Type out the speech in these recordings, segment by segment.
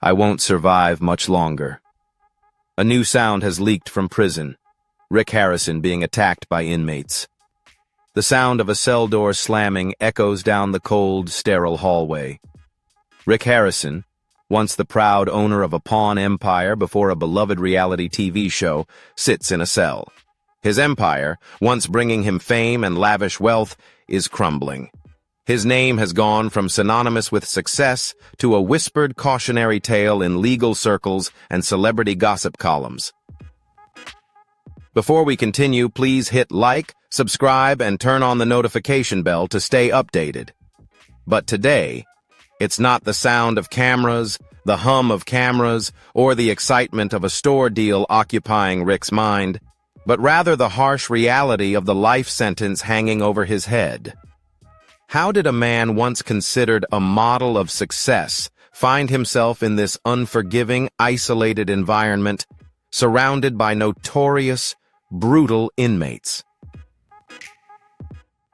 I won't survive much longer. A new sound has leaked from prison. Rick Harrison being attacked by inmates. The sound of a cell door slamming echoes down the cold, sterile hallway. Rick Harrison, once the proud owner of a pawn empire before a beloved reality TV show, sits in a cell. His empire, once bringing him fame and lavish wealth, is crumbling. His name has gone from synonymous with success to a whispered cautionary tale in legal circles and celebrity gossip columns. Before we continue, please hit like, subscribe, and turn on the notification bell to stay updated. But today, it's not the sound of cameras, the hum of cameras, or the excitement of a store deal occupying Rick's mind, but rather the harsh reality of the life sentence hanging over his head. How did a man once considered a model of success find himself in this unforgiving, isolated environment, surrounded by notorious, brutal inmates?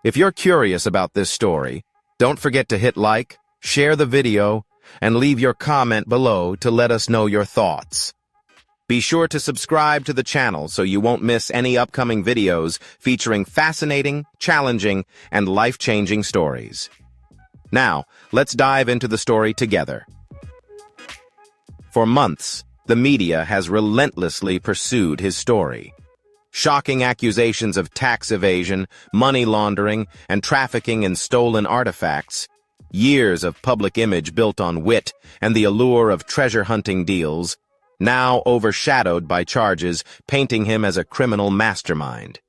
If you're curious about this story, don't forget to hit like, share the video, and leave your comment below to let us know your thoughts. Be sure to subscribe to the channel so you won't miss any upcoming videos featuring fascinating, challenging, and life-changing stories. Now, let's dive into the story together. For months, the media has relentlessly pursued his story. Shocking accusations of tax evasion, money laundering, and trafficking in stolen artifacts, years of public image built on wit and the allure of treasure-hunting deals, now overshadowed by charges painting him as a criminal mastermind.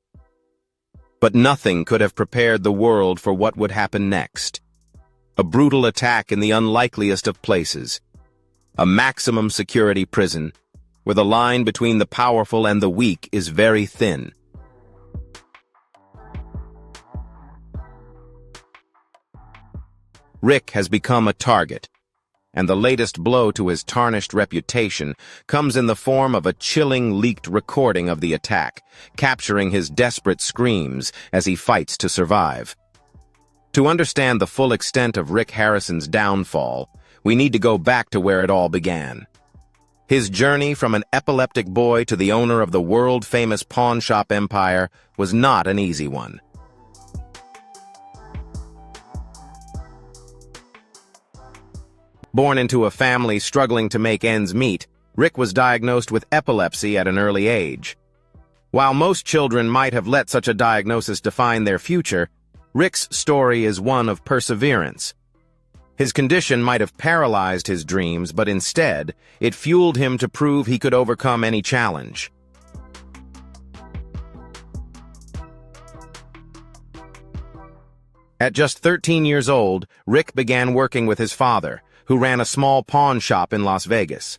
But nothing could have prepared the world for what would happen next. A brutal attack in the unlikeliest of places. A maximum security prison, where the line between the powerful and the weak is very thin. Rick has become a target, and the latest blow to his tarnished reputation comes in the form of a chilling leaked recording of the attack, capturing his desperate screams as he fights to survive. To understand the full extent of Rick Harrison's downfall, we need to go back to where it all began. His journey from an epileptic boy to the owner of the world-famous pawn shop empire was not an easy one. Born into a family struggling to make ends meet, Rick was diagnosed with epilepsy at an early age. While most children might have let such a diagnosis define their future, Rick's story is one of perseverance. His condition might have paralyzed his dreams, but instead, it fueled him to prove he could overcome any challenge. At just 13 years old, Rick began working with his father, who ran a small pawn shop in Las Vegas.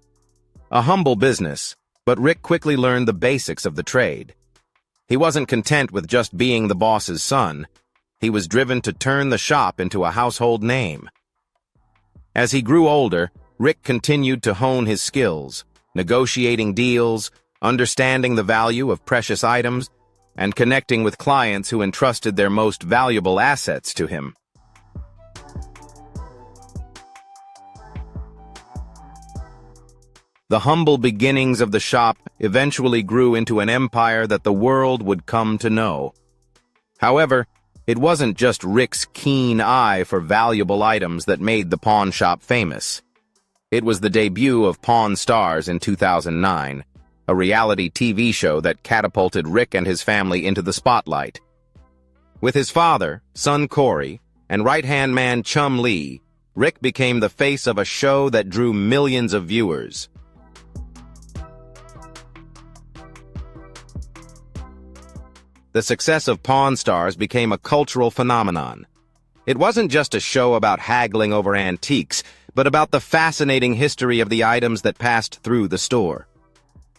A humble business, but Rick quickly learned the basics of the trade. He wasn't content with just being the boss's son. He was driven to turn the shop into a household name. As he grew older, Rick continued to hone his skills, negotiating deals, understanding the value of precious items, and connecting with clients who entrusted their most valuable assets to him. The humble beginnings of the shop eventually grew into an empire that the world would come to know. However, it wasn't just Rick's keen eye for valuable items that made the pawn shop famous. It was the debut of Pawn Stars in 2009, a reality TV show that catapulted Rick and his family into the spotlight. With his father, son Cory, and right-hand man Chum Lee, Rick became the face of a show that drew millions of viewers. The success of Pawn Stars became a cultural phenomenon. It wasn't just a show about haggling over antiques, but about the fascinating history of the items that passed through the store.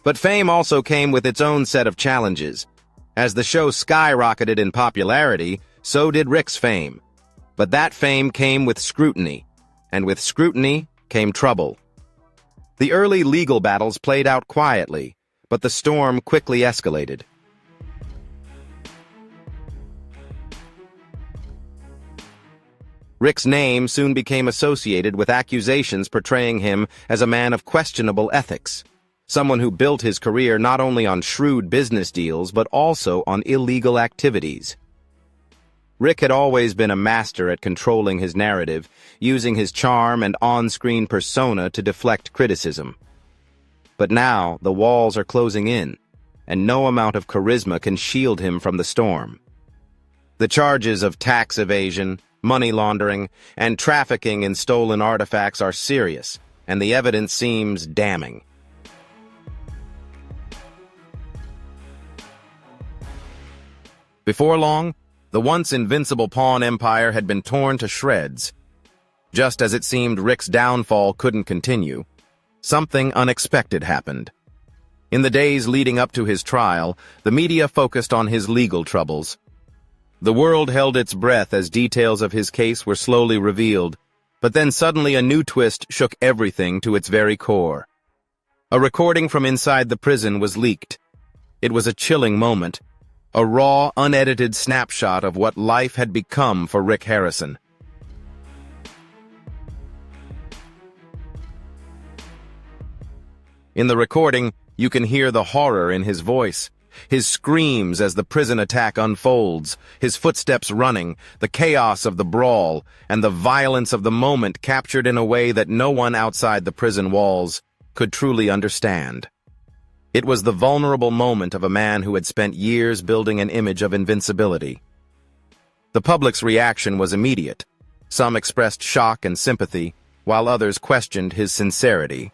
But fame also came with its own set of challenges. As the show skyrocketed in popularity, so did Rick's fame. But that fame came with scrutiny, and with scrutiny came trouble. The early legal battles played out quietly, but the storm quickly escalated. Rick's name soon became associated with accusations portraying him as a man of questionable ethics, someone who built his career not only on shrewd business deals but also on illegal activities. Rick had always been a master at controlling his narrative, using his charm and on-screen persona to deflect criticism. But now the walls are closing in, and no amount of charisma can shield him from the storm. The charges of tax evasion, money laundering, and trafficking in stolen artifacts are serious, and the evidence seems damning. Before long, the once invincible pawn empire had been torn to shreds. Just as it seemed Rick's downfall couldn't continue, something unexpected happened. In the days leading up to his trial, the media focused on his legal troubles. The world held its breath as details of his case were slowly revealed, but then suddenly a new twist shook everything to its very core. A recording from inside the prison was leaked. It was a chilling moment, a raw, unedited snapshot of what life had become for Rick Harrison. In the recording, you can hear the horror in his voice, his screams as the prison attack unfolds, his footsteps running, the chaos of the brawl, and the violence of the moment captured in a way that no one outside the prison walls could truly understand. It was the vulnerable moment of a man who had spent years building an image of invincibility. The public's reaction was immediate. Some expressed shock and sympathy, while others questioned his sincerity.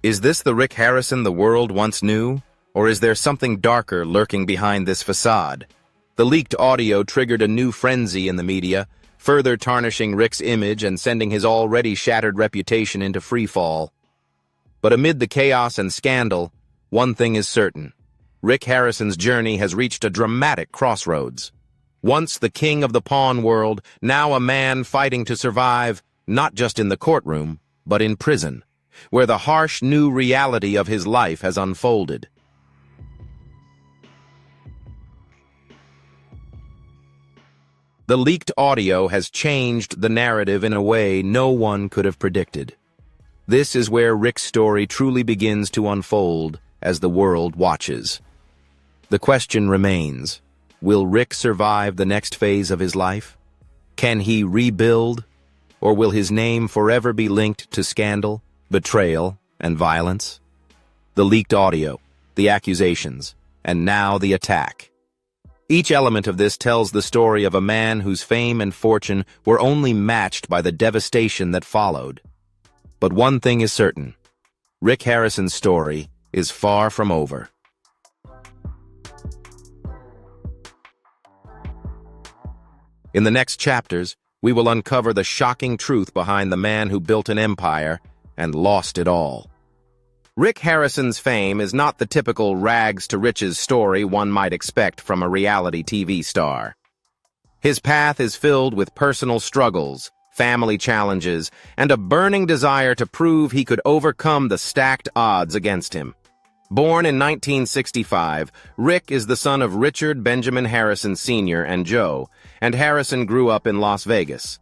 Is this the Rick Harrison the world once knew, or is there something darker lurking behind this facade? The leaked audio triggered a new frenzy in the media, further tarnishing Rick's image and sending his already shattered reputation into freefall. But amid the chaos and scandal, one thing is certain. Rick Harrison's journey has reached a dramatic crossroads. Once the king of the pawn world, now a man fighting to survive, not just in the courtroom, but in prison, where the harsh new reality of his life has unfolded. The leaked audio has changed the narrative in a way no one could have predicted. This is where Rick's story truly begins to unfold as the world watches. The question remains, will Rick survive the next phase of his life? Can he rebuild? Or will his name forever be linked to scandal, betrayal, and violence? The leaked audio, the accusations, and now the attack. Each element of this tells the story of a man whose fame and fortune were only matched by the devastation that followed. But one thing is certain. Rick Harrison's story is far from over. In the next chapters, we will uncover the shocking truth behind the man who built an empire and lost it all. Rick Harrison's fame is not the typical rags-to-riches story one might expect from a reality TV star. His path is filled with personal struggles, family challenges, and a burning desire to prove he could overcome the stacked odds against him. Born in 1965, Rick is the son of Richard Benjamin Harrison Sr. and Joe, and Harrison grew up in Las Vegas.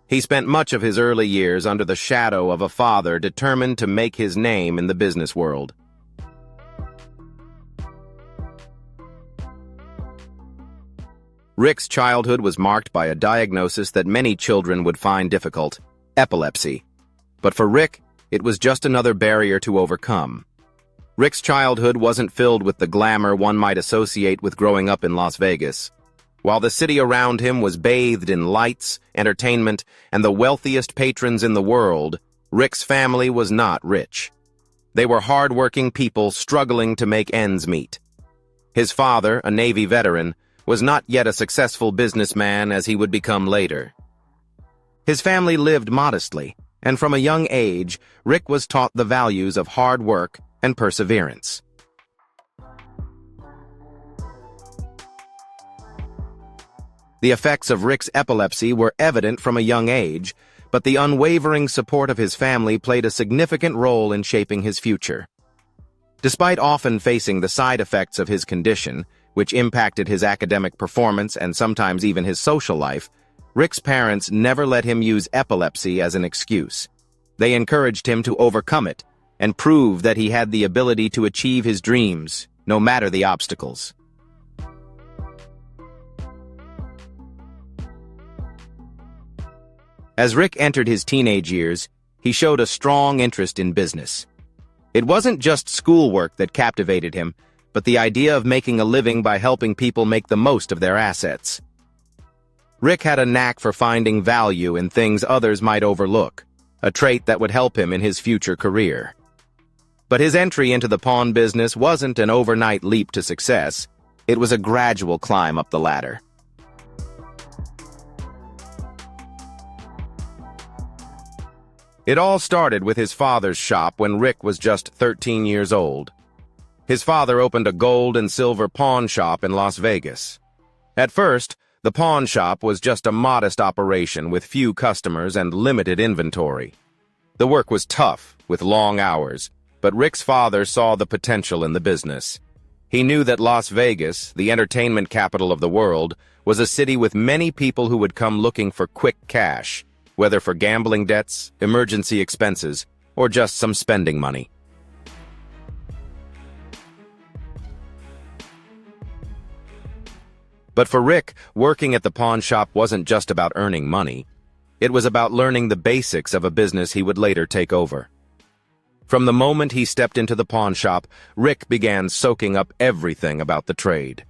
He spent much of his early years under the shadow of a father determined to make his name in the business world. Rick's childhood was marked by a diagnosis that many children would find difficult: epilepsy. But for Rick, it was just another barrier to overcome. Rick's childhood wasn't filled with the glamour one might associate with growing up in Las Vegas. While the city around him was bathed in lights, entertainment, and the wealthiest patrons in the world, Rick's family was not rich. They were hard-working people struggling to make ends meet. His father, a Navy veteran, was not yet a successful businessman as he would become later. His family lived modestly, and from a young age, Rick was taught the values of hard work and perseverance. The effects of Rick's epilepsy were evident from a young age, but the unwavering support of his family played a significant role in shaping his future. Despite often facing the side effects of his condition, which impacted his academic performance and sometimes even his social life, Rick's parents never let him use epilepsy as an excuse. They encouraged him to overcome it and prove that he had the ability to achieve his dreams, no matter the obstacles. As Rick entered his teenage years, he showed a strong interest in business. It wasn't just schoolwork that captivated him, but the idea of making a living by helping people make the most of their assets. Rick had a knack for finding value in things others might overlook, a trait that would help him in his future career. But his entry into the pawn business wasn't an overnight leap to success. It was a gradual climb up the ladder. It all started with his father's shop when Rick was just 13 years old. His father opened a gold and silver pawn shop in Las Vegas. At first, the pawn shop was just a modest operation with few customers and limited inventory. The work was tough, with long hours, but Rick's father saw the potential in the business. He knew that Las Vegas, the entertainment capital of the world, was a city with many people who would come looking for quick cash, whether for gambling debts, emergency expenses, or just some spending money. But for Rick, working at the pawn shop wasn't just about earning money. It was about learning the basics of a business he would later take over. From the moment he stepped into the pawn shop, Rick began soaking up everything about the trade.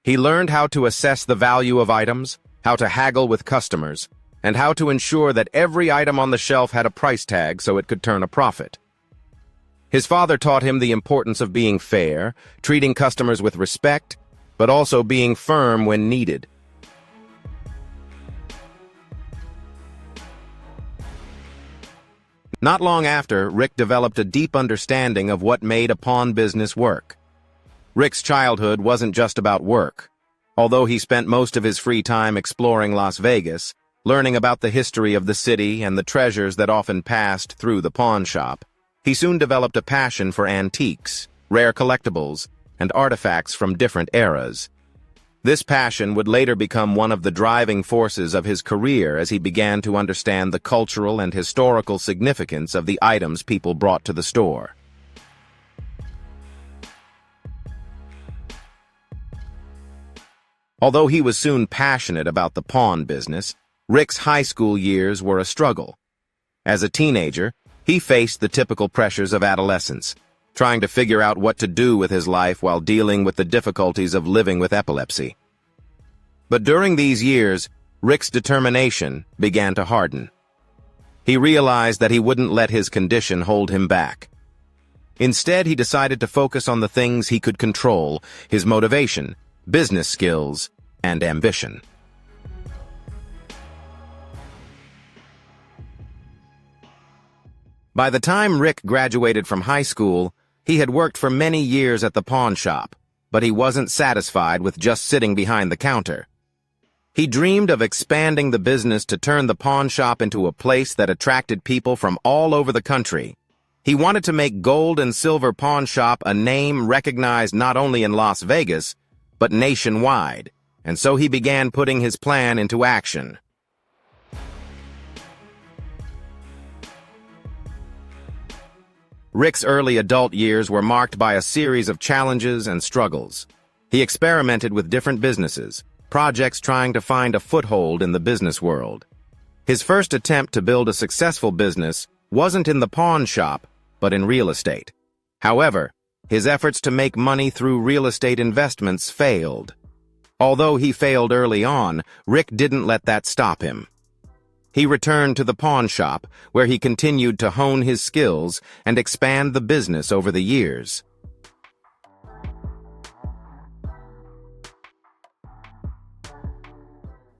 He learned how to assess the value of items, how to haggle with customers, and how to ensure that every item on the shelf had a price tag so it could turn a profit. His father taught him the importance of being fair, treating customers with respect, but also being firm when needed. Not long after, Rick developed a deep understanding of what made a pawn business work. Rick's childhood wasn't just about work. Although he spent most of his free time exploring Las Vegas, learning about the history of the city and the treasures that often passed through the pawn shop, he soon developed a passion for antiques, rare collectibles, and artifacts from different eras. This passion would later become one of the driving forces of his career as he began to understand the cultural and historical significance of the items people brought to the store. Although he was soon passionate about the pawn business, Rick's high school years were a struggle. As a teenager, he faced the typical pressures of adolescence, trying to figure out what to do with his life while dealing with the difficulties of living with epilepsy. But during these years, Rick's determination began to harden. He realized that he wouldn't let his condition hold him back. Instead, he decided to focus on the things he could control: his motivation, business skills, and ambition. By the time Rick graduated from high school, he had worked for many years at the pawn shop, but he wasn't satisfied with just sitting behind the counter. He dreamed of expanding the business to turn the pawn shop into a place that attracted people from all over the country. He wanted to make Gold and Silver Pawn Shop a name recognized not only in Las Vegas, but nationwide, and so he began putting his plan into action. Rick's early adult years were marked by a series of challenges and struggles. He experimented with different businesses, projects trying to find a foothold in the business world. His first attempt to build a successful business wasn't in the pawn shop, but in real estate. However, his efforts to make money through real estate investments failed. Although he failed early on, Rick didn't let that stop him. He returned to the pawn shop, where he continued to hone his skills and expand the business over the years.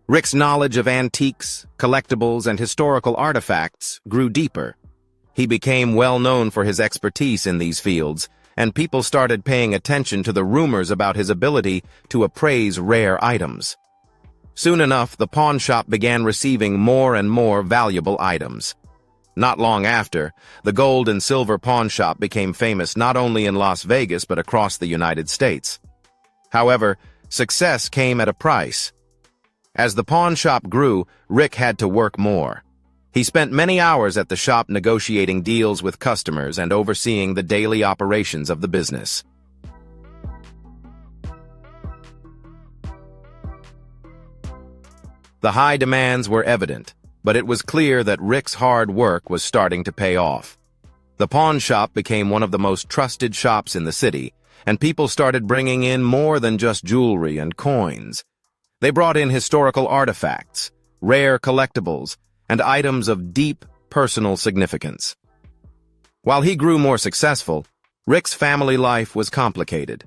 Rick's knowledge of antiques, collectibles, and historical artifacts grew deeper. He became well known for his expertise in these fields, and people started paying attention to the rumors about his ability to appraise rare items. Soon enough, the pawn shop began receiving more and more valuable items. Not long after, the Gold and Silver Pawn Shop became famous not only in Las Vegas but across the United States. However, success came at a price. As the pawn shop grew, Rick had to work more. He spent many hours at the shop negotiating deals with customers and overseeing the daily operations of the business. The high demands were evident, but it was clear that Rick's hard work was starting to pay off. The pawn shop became one of the most trusted shops in the city, and people started bringing in more than just jewelry and coins. They brought in historical artifacts, rare collectibles, and items of deep personal significance. While he grew more successful, Rick's family life was complicated.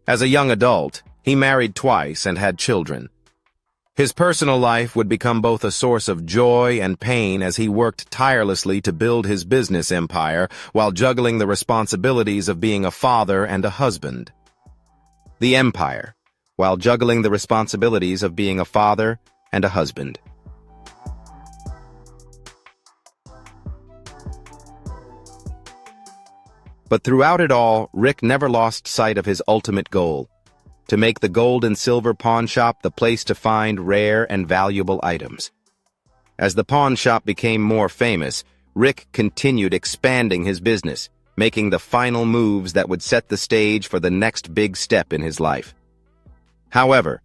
As a young adult, he married twice and had children. His personal life would become both a source of joy and pain as he worked tirelessly to build his business empire while juggling the responsibilities of being a father and a husband. The empire, while juggling the responsibilities of being a father and a husband. But throughout it all, Rick never lost sight of his ultimate goal: to make the gold and silver pawn shop the place to find rare and valuable items. As the pawn shop became more famous, Rick continued expanding his business, making the final moves that would set the stage for the next big step in his life. However,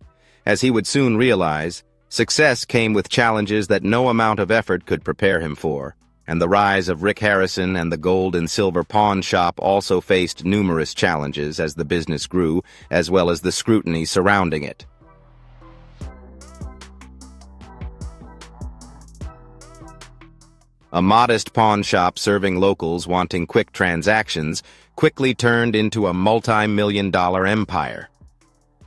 as he would soon realize, success came with challenges that no amount of effort could prepare him for, and the rise of Rick Harrison and the gold and silver pawn shop also faced numerous challenges as the business grew, as well as the scrutiny surrounding it. A modest pawn shop serving locals wanting quick transactions quickly turned into a multi-million-dollar empire.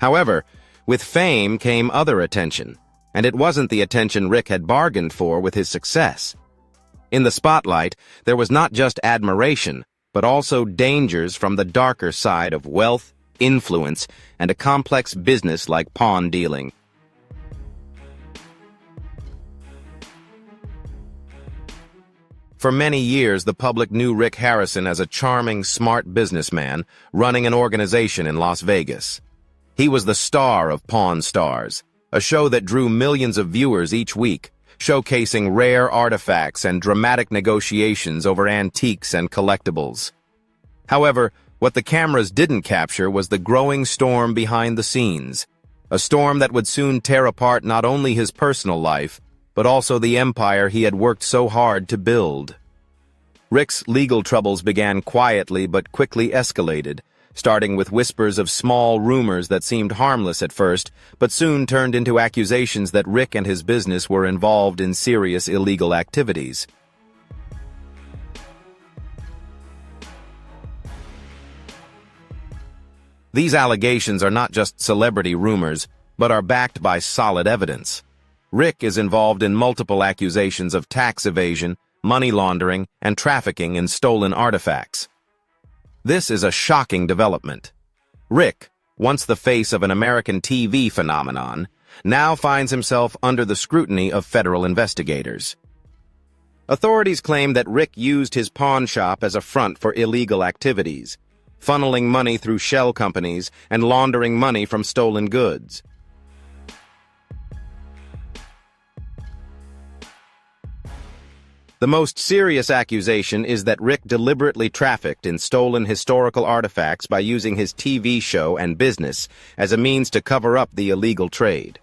However, with fame came other attention, and it wasn't the attention Rick had bargained for with his success. In the spotlight, there was not just admiration, but also dangers from the darker side of wealth, influence, and a complex business like pawn dealing. For many years, the public knew Rick Harrison as a charming, smart businessman running an organization in Las Vegas. He was the star of Pawn Stars, a show that drew millions of viewers each week, showcasing rare artifacts and dramatic negotiations over antiques and collectibles. However, what the cameras didn't capture was the growing storm behind the scenes, a storm that would soon tear apart not only his personal life, but also the empire he had worked so hard to build. Rick's legal troubles began quietly but quickly escalated, starting with whispers of small rumors that seemed harmless at first, but soon turned into accusations that Rick and his business were involved in serious illegal activities. These allegations are not just celebrity rumors, but are backed by solid evidence. Rick is involved in multiple accusations of tax evasion, money laundering, and trafficking in stolen artifacts. This is a shocking development. Rick, once the face of an American TV phenomenon, now finds himself under the scrutiny of federal investigators. Authorities claim that Rick used his pawn shop as a front for illegal activities, funneling money through shell companies and laundering money from stolen goods. The most serious accusation is that Rick deliberately trafficked in stolen historical artifacts by using his TV show and business as a means to cover up the illegal trade.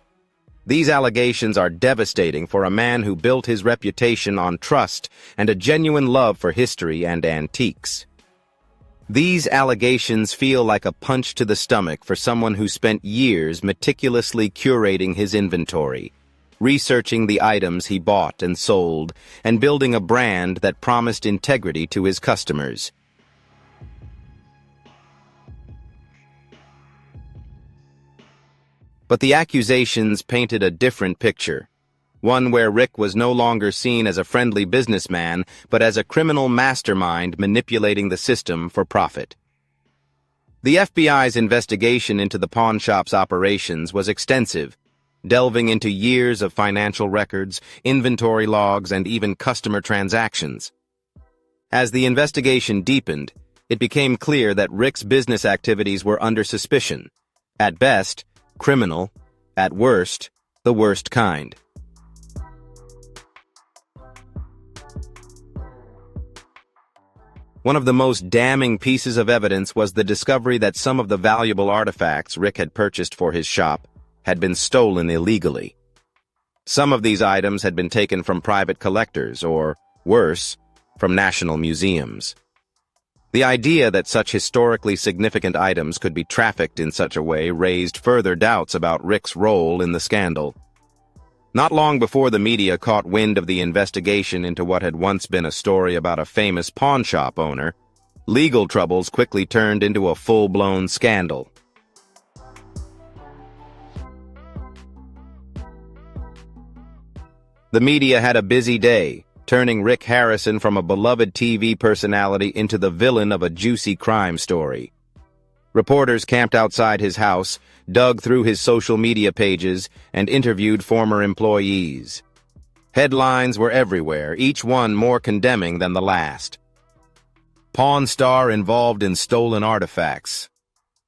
These allegations are devastating for a man who built his reputation on trust and a genuine love for history and antiques. These allegations feel like a punch to the stomach for someone who spent years meticulously curating his inventory, researching the items he bought and sold, and building a brand that promised integrity to his customers. But the accusations painted a different picture, one where Rick was no longer seen as a friendly businessman, but as a criminal mastermind manipulating the system for profit. The FBI's investigation into the pawn shop's operations was extensive, delving into years of financial records, inventory logs, and even customer transactions. As the investigation deepened, it became clear that Rick's business activities were under suspicion, At best, criminal. At worst, the worst kind. One of the most damning pieces of evidence was the discovery that some of the valuable artifacts Rick had purchased for his shop had been stolen illegally. Some of these items had been taken from private collectors, or, worse, from national museums. The idea that such historically significant items could be trafficked in such a way raised further doubts about Rick's role in the scandal. Not long before the media caught wind of the investigation into what had once been a story about a famous pawn shop owner, legal troubles quickly turned into a full-blown scandal. The media had a busy day, turning Rick Harrison from a beloved TV personality into the villain of a juicy crime story. Reporters camped outside his house, dug through his social media pages, and interviewed former employees. Headlines were everywhere, each one more condemning than the last. Pawn star involved in stolen artifacts.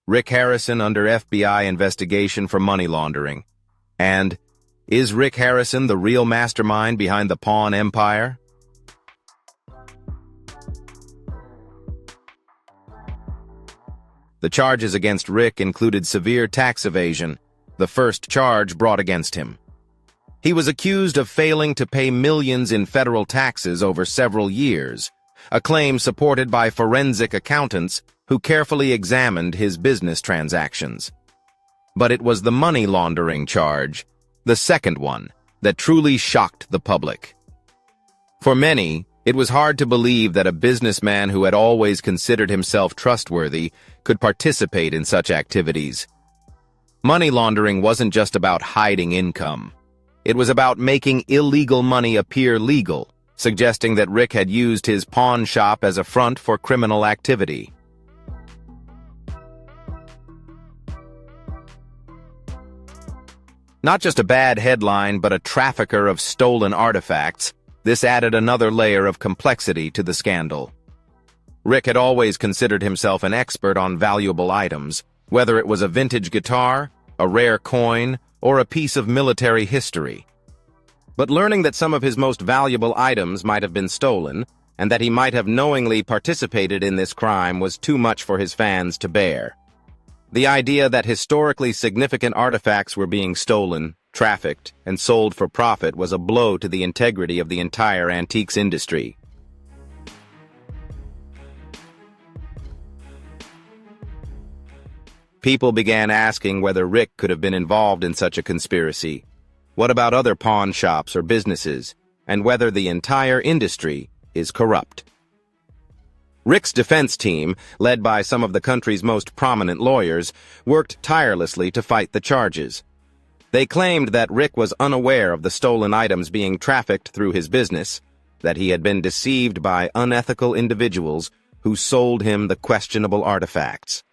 Rick Harrison under FBI investigation for money laundering. And, is Rick Harrison the real mastermind behind the pawn empire? The charges against Rick included severe tax evasion, the first charge brought against him. He was accused of failing to pay millions in federal taxes over several years, a claim supported by forensic accountants who carefully examined his business transactions. But it was the money laundering charge, the second one, that truly shocked the public. For many, it was hard to believe that a businessman who had always considered himself trustworthy could participate in such activities. Money laundering wasn't just about hiding income. It was about making illegal money appear legal, suggesting that Rick had used his pawn shop as a front for criminal activity. Not just a bad headline, but a trafficker of stolen artifacts, this added another layer of complexity to the scandal. Rick had always considered himself an expert on valuable items, whether it was a vintage guitar, a rare coin, or a piece of military history. But learning that some of his most valuable items might have been stolen, and that he might have knowingly participated in this crime was too much for his fans to bear. The idea that historically significant artifacts were being stolen, trafficked, and sold for profit was a blow to the integrity of the entire antiques industry. People began asking whether Rick could have been involved in such a conspiracy. What about other pawn shops or businesses, and whether the entire industry is corrupt? Rick's defense team, led by some of the country's most prominent lawyers, worked tirelessly to fight the charges. They claimed that Rick was unaware of the stolen items being trafficked through his business, that he had been deceived by unethical individuals who sold him the questionable artifacts.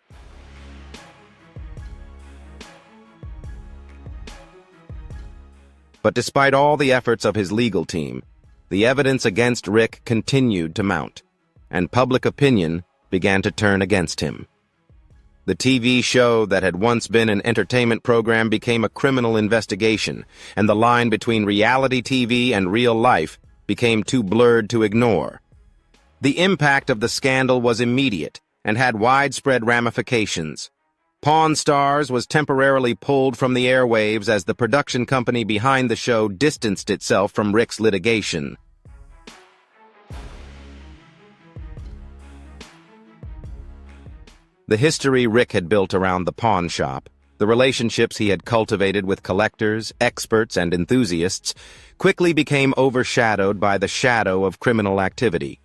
But despite all the efforts of his legal team, the evidence against Rick continued to mount, and public opinion began to turn against him. The TV show that had once been an entertainment program became a criminal investigation, and the line between reality TV and real life became too blurred to ignore. The impact of the scandal was immediate and had widespread ramifications. Pawn Stars was temporarily pulled from the airwaves as the production company behind the show distanced itself from Rick's litigation. The history Rick had built around the pawn shop, the relationships he had cultivated with collectors, experts, and enthusiasts, quickly became overshadowed by the shadow of criminal activity.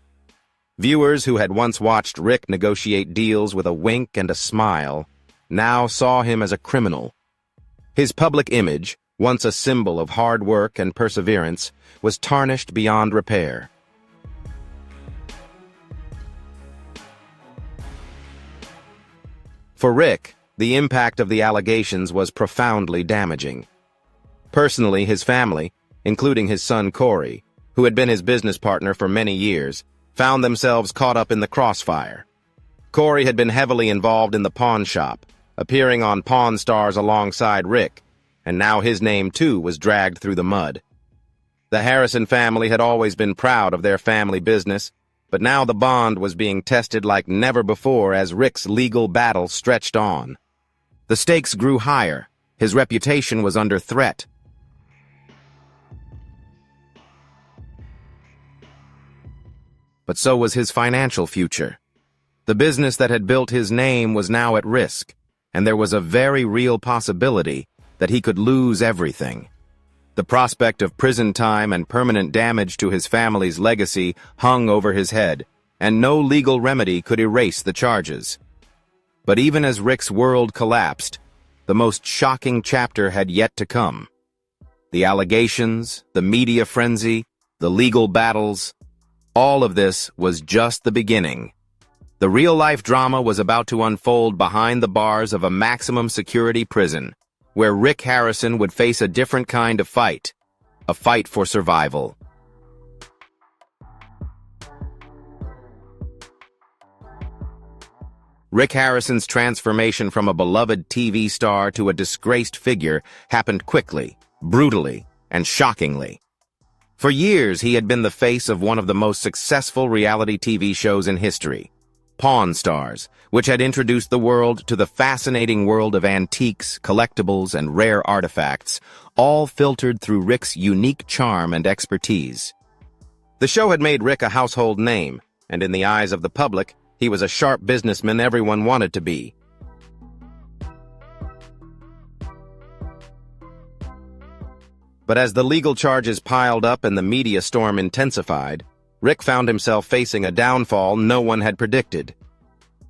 Viewers who had once watched Rick negotiate deals with a wink and a smile now saw him as a criminal. His public image, once a symbol of hard work and perseverance, was tarnished beyond repair. For Rick, the impact of the allegations was profoundly damaging. Personally, his family, including his son Cory, who had been his business partner for many years, found themselves caught up in the crossfire. Cory had been heavily involved in the pawn shop, appearing on Pawn Stars alongside Rick, and now his name too was dragged through the mud. The Harrison family had always been proud of their family business, but now the bond was being tested like never before as Rick's legal battle stretched on. The stakes grew higher. His reputation was under threat. But so was his financial future. The business that had built his name was now at risk, and there was a very real possibility that he could lose everything. The prospect of prison time and permanent damage to his family's legacy hung over his head, and no legal remedy could erase the charges. But even as Rick's world collapsed, the most shocking chapter had yet to come. The allegations, the media frenzy, the legal battles, all of this was just the beginning. The real-life drama was about to unfold behind the bars of a maximum security prison, where Rick Harrison would face a different kind of fight, a fight for survival. Rick Harrison's transformation from a beloved TV star to a disgraced figure happened quickly, brutally, and shockingly. For years, he had been the face of one of the most successful reality TV shows in history, Pawn Stars, which had introduced the world to the fascinating world of antiques, collectibles, and rare artifacts, all filtered through Rick's unique charm and expertise. The show had made Rick a household name, and in the eyes of the public, he was a sharp businessman everyone wanted to be. But as the legal charges piled up and the media storm intensified, Rick found himself facing a downfall no one had predicted.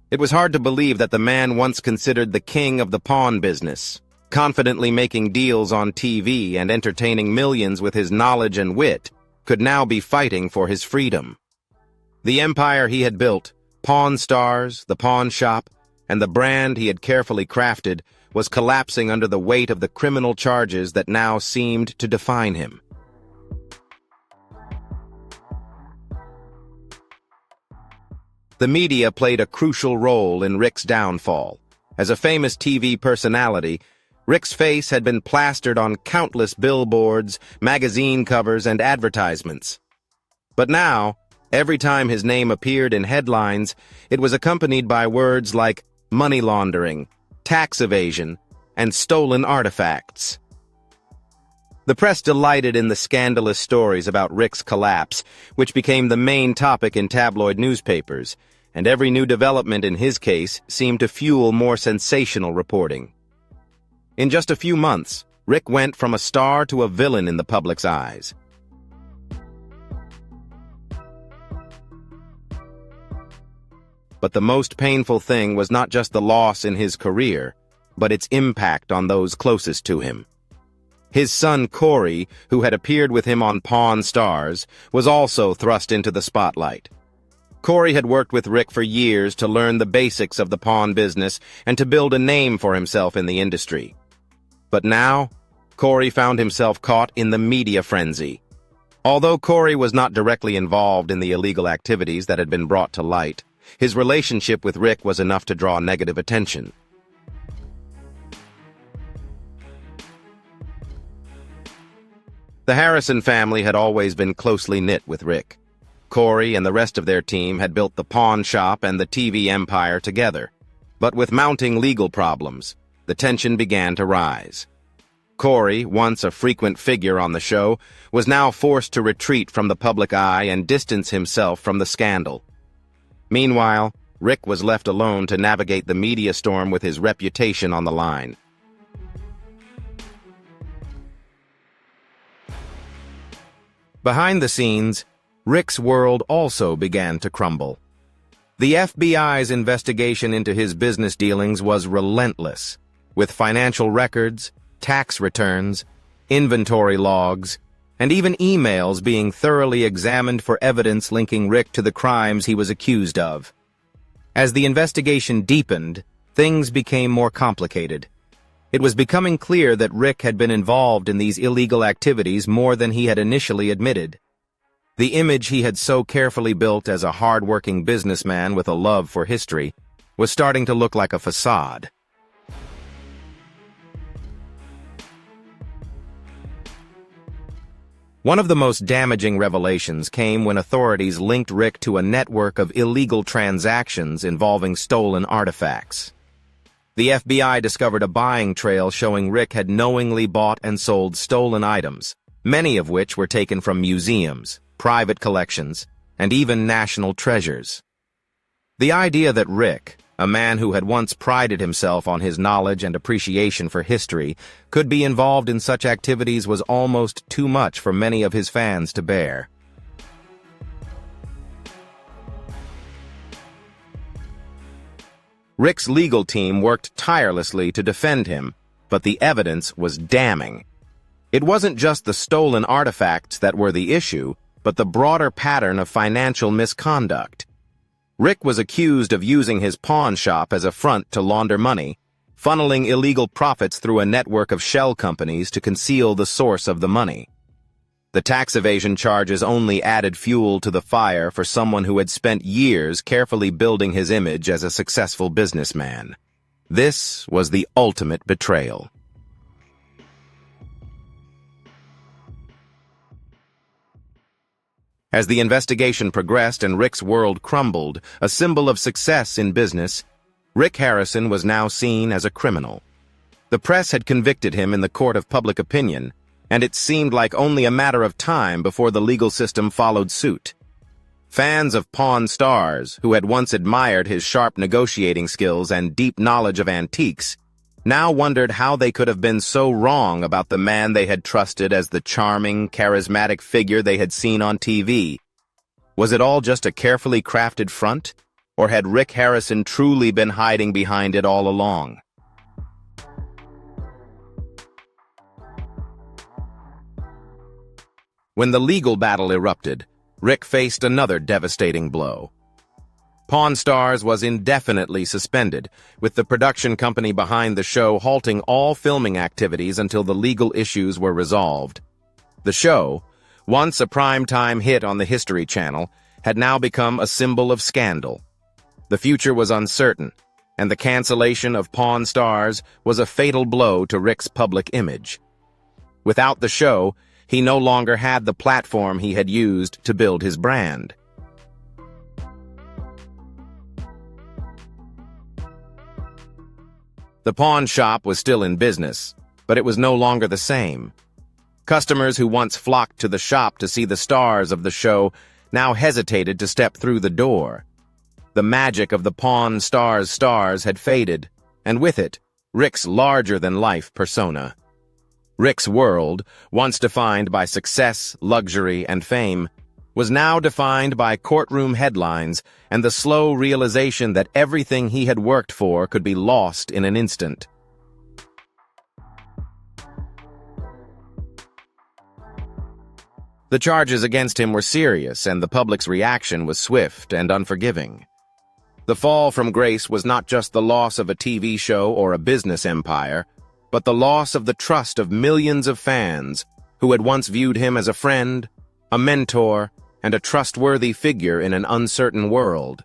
It was hard to believe that the man once considered the king of the pawn business, confidently making deals on TV and entertaining millions with his knowledge and wit, could now be fighting for his freedom. The empire he had built, Pawn Stars, the pawn shop, and the brand he had carefully crafted, was collapsing under the weight of the criminal charges that now seemed to define him. The media played a crucial role in Rick's downfall. As a famous TV personality, Rick's face had been plastered on countless billboards, magazine covers, and advertisements. But now, every time his name appeared in headlines, it was accompanied by words like money laundering, tax evasion, and stolen artifacts. The press delighted in the scandalous stories about Rick's collapse, which became the main topic in tabloid newspapers, and every new development in his case seemed to fuel more sensational reporting. In just a few months, Rick went from a star to a villain in the public's eyes. But the most painful thing was not just the loss in his career, but its impact on those closest to him. His son Cory, who had appeared with him on Pawn Stars, was also thrust into the spotlight. Cory had worked with Rick for years to learn the basics of the pawn business and to build a name for himself in the industry. But now, Cory found himself caught in the media frenzy. Although Cory was not directly involved in the illegal activities that had been brought to light, his relationship with Rick was enough to draw negative attention. The Harrison family had always been closely knit with Rick. Cory and the rest of their team had built the pawn shop and the TV empire together. But with mounting legal problems, the tension began to rise. Cory, once a frequent figure on the show, was now forced to retreat from the public eye and distance himself from the scandal. Meanwhile, Rick was left alone to navigate the media storm with his reputation on the line. Behind the scenes, Rick's world also began to crumble. The FBI's investigation into his business dealings was relentless, with financial records, tax returns, inventory logs, and even emails being thoroughly examined for evidence linking Rick to the crimes he was accused of. As the investigation deepened, things became more complicated. It was becoming clear that Rick had been involved in these illegal activities more than he had initially admitted. The image he had so carefully built as a hard-working businessman with a love for history was starting to look like a facade. One of the most damaging revelations came when authorities linked Rick to a network of illegal transactions involving stolen artifacts. The FBI discovered a buying trail showing Rick had knowingly bought and sold stolen items, many of which were taken from museums, private collections, and even national treasures. The idea that Rick, a man who had once prided himself on his knowledge and appreciation for history, could be involved in such activities was almost too much for many of his fans to bear. Rick's legal team worked tirelessly to defend him, but the evidence was damning. It wasn't just the stolen artifacts that were the issue, but the broader pattern of financial misconduct. Rick was accused of using his pawn shop as a front to launder money, funneling illegal profits through a network of shell companies to conceal the source of the money. The tax evasion charges only added fuel to the fire for someone who had spent years carefully building his image as a successful businessman. This was the ultimate betrayal. As the investigation progressed and Rick's world crumbled, a symbol of success in business, Rick Harrison was now seen as a criminal. The press had convicted him in the court of public opinion, and it seemed like only a matter of time before the legal system followed suit. Fans of Pawn Stars, who had once admired his sharp negotiating skills and deep knowledge of antiques, now wondered how they could have been so wrong about the man they had trusted as the charming, charismatic figure they had seen on TV. Was it all just a carefully crafted front, or had Rick Harrison truly been hiding behind it all along? When the legal battle erupted, Rick faced another devastating blow. Pawn Stars was indefinitely suspended, with the production company behind the show halting all filming activities until the legal issues were resolved. The show, once a primetime hit on the History Channel, had now become a symbol of scandal. The future was uncertain, and the cancellation of Pawn Stars was a fatal blow to Rick's public image. Without the show, he no longer had the platform he had used to build his brand. The pawn shop was still in business, but it was no longer the same. Customers who once flocked to the shop to see the stars of the show now hesitated to step through the door. The magic of the Pawn Stars had faded, and with it, Rick's larger-than-life persona. Rick's world, once defined by success, luxury, and fame, was now defined by courtroom headlines and the slow realization that everything he had worked for could be lost in an instant. The charges against him were serious, and the public's reaction was swift and unforgiving. The fall from grace was not just the loss of a TV show or a business empire, but the loss of the trust of millions of fans who had once viewed him as a friend, a mentor, and a trustworthy figure in an uncertain world.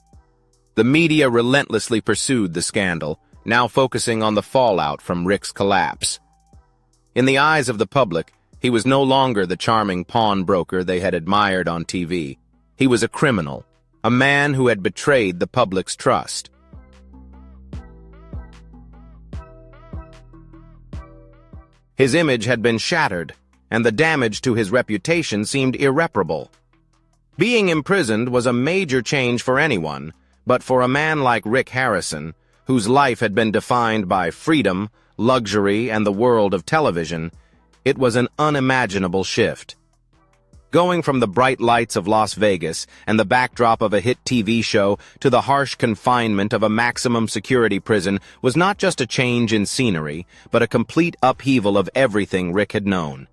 The media relentlessly pursued the scandal, now focusing on the fallout from Rick's collapse. In the eyes of the public, he was no longer the charming pawnbroker they had admired on TV. He was a criminal, a man who had betrayed the public's trust. His image had been shattered, and the damage to his reputation seemed irreparable. Being imprisoned was a major change for anyone, but for a man like Rick Harrison, whose life had been defined by freedom, luxury, and the world of television, it was an unimaginable shift. Going from the bright lights of Las Vegas and the backdrop of a hit TV show to the harsh confinement of a maximum security prison was not just a change in scenery, but a complete upheaval of everything Rick had known.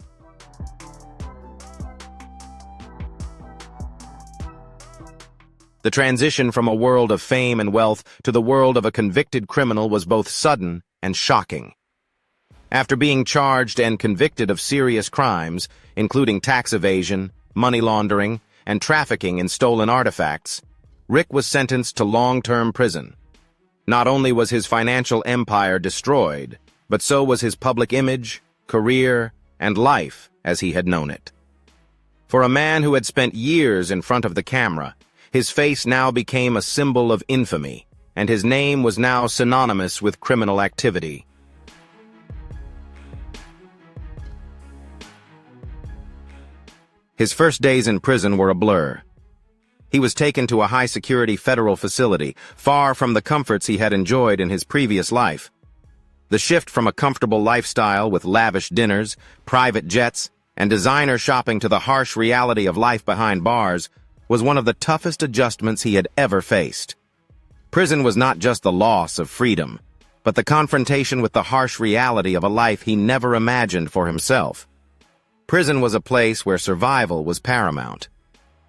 The transition from a world of fame and wealth to the world of a convicted criminal was both sudden and shocking. After being charged and convicted of serious crimes, including tax evasion, money laundering, and trafficking in stolen artifacts, Rick was sentenced to long-term prison. Not only was his financial empire destroyed, but so was his public image, career, and life as he had known it. For a man who had spent years in front of the camera, his face now became a symbol of infamy, and his name was now synonymous with criminal activity. His first days in prison were a blur. He was taken to a high-security federal facility, far from the comforts he had enjoyed in his previous life. The shift from a comfortable lifestyle with lavish dinners, private jets, and designer shopping to the harsh reality of life behind bars was one of the toughest adjustments he had ever faced. Prison was not just the loss of freedom, but the confrontation with the harsh reality of a life he never imagined for himself. Prison was a place where survival was paramount.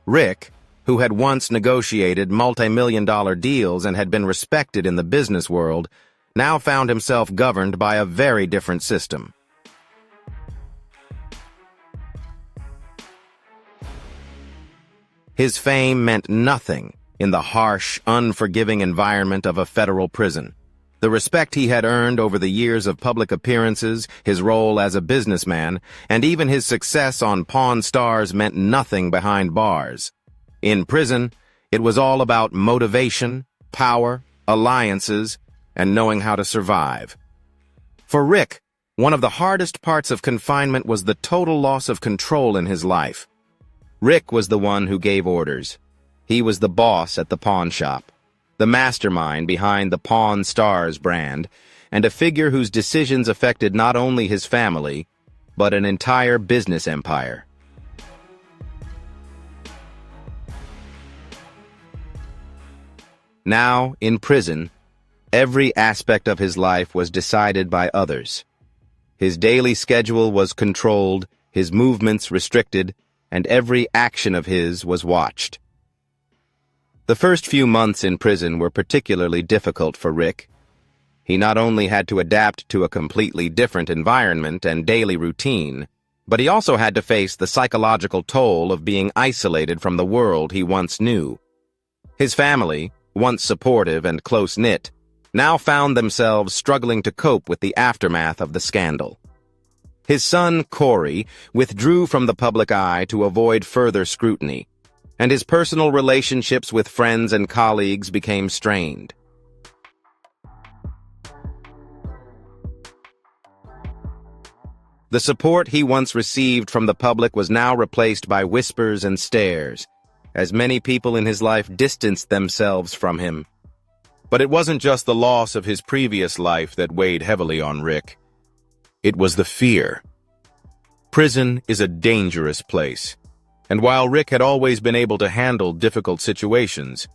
Rick, who had once negotiated multi-million-dollar deals and had been respected in the business world, now found himself governed by a very different system. His fame meant nothing in the harsh, unforgiving environment of a federal prison. The respect he had earned over the years of public appearances, his role as a businessman, and even his success on Pawn Stars meant nothing behind bars. In prison, it was all about motivation, power, alliances, and knowing how to survive. For Rick, one of the hardest parts of confinement was the total loss of control in his life. Rick was the one who gave orders. He was the boss at the pawn shop, the mastermind behind the Pawn Stars brand, and a figure whose decisions affected not only his family, but an entire business empire. Now, in prison, every aspect of his life was decided by others. His daily schedule was controlled, his movements restricted, and every action of his was watched. The first few months in prison were particularly difficult for Rick. He not only had to adapt to a completely different environment and daily routine, but he also had to face the psychological toll of being isolated from the world he once knew. His family, once supportive and close-knit, now found themselves struggling to cope with the aftermath of the scandal. His son, Cory, withdrew from the public eye to avoid further scrutiny, and his personal relationships with friends and colleagues became strained. The support he once received from the public was now replaced by whispers and stares, as many people in his life distanced themselves from him. But it wasn't just the loss of his previous life that weighed heavily on Rick. It was the fear. Prison is a dangerous place, and while Rick had always been able to handle difficult situations,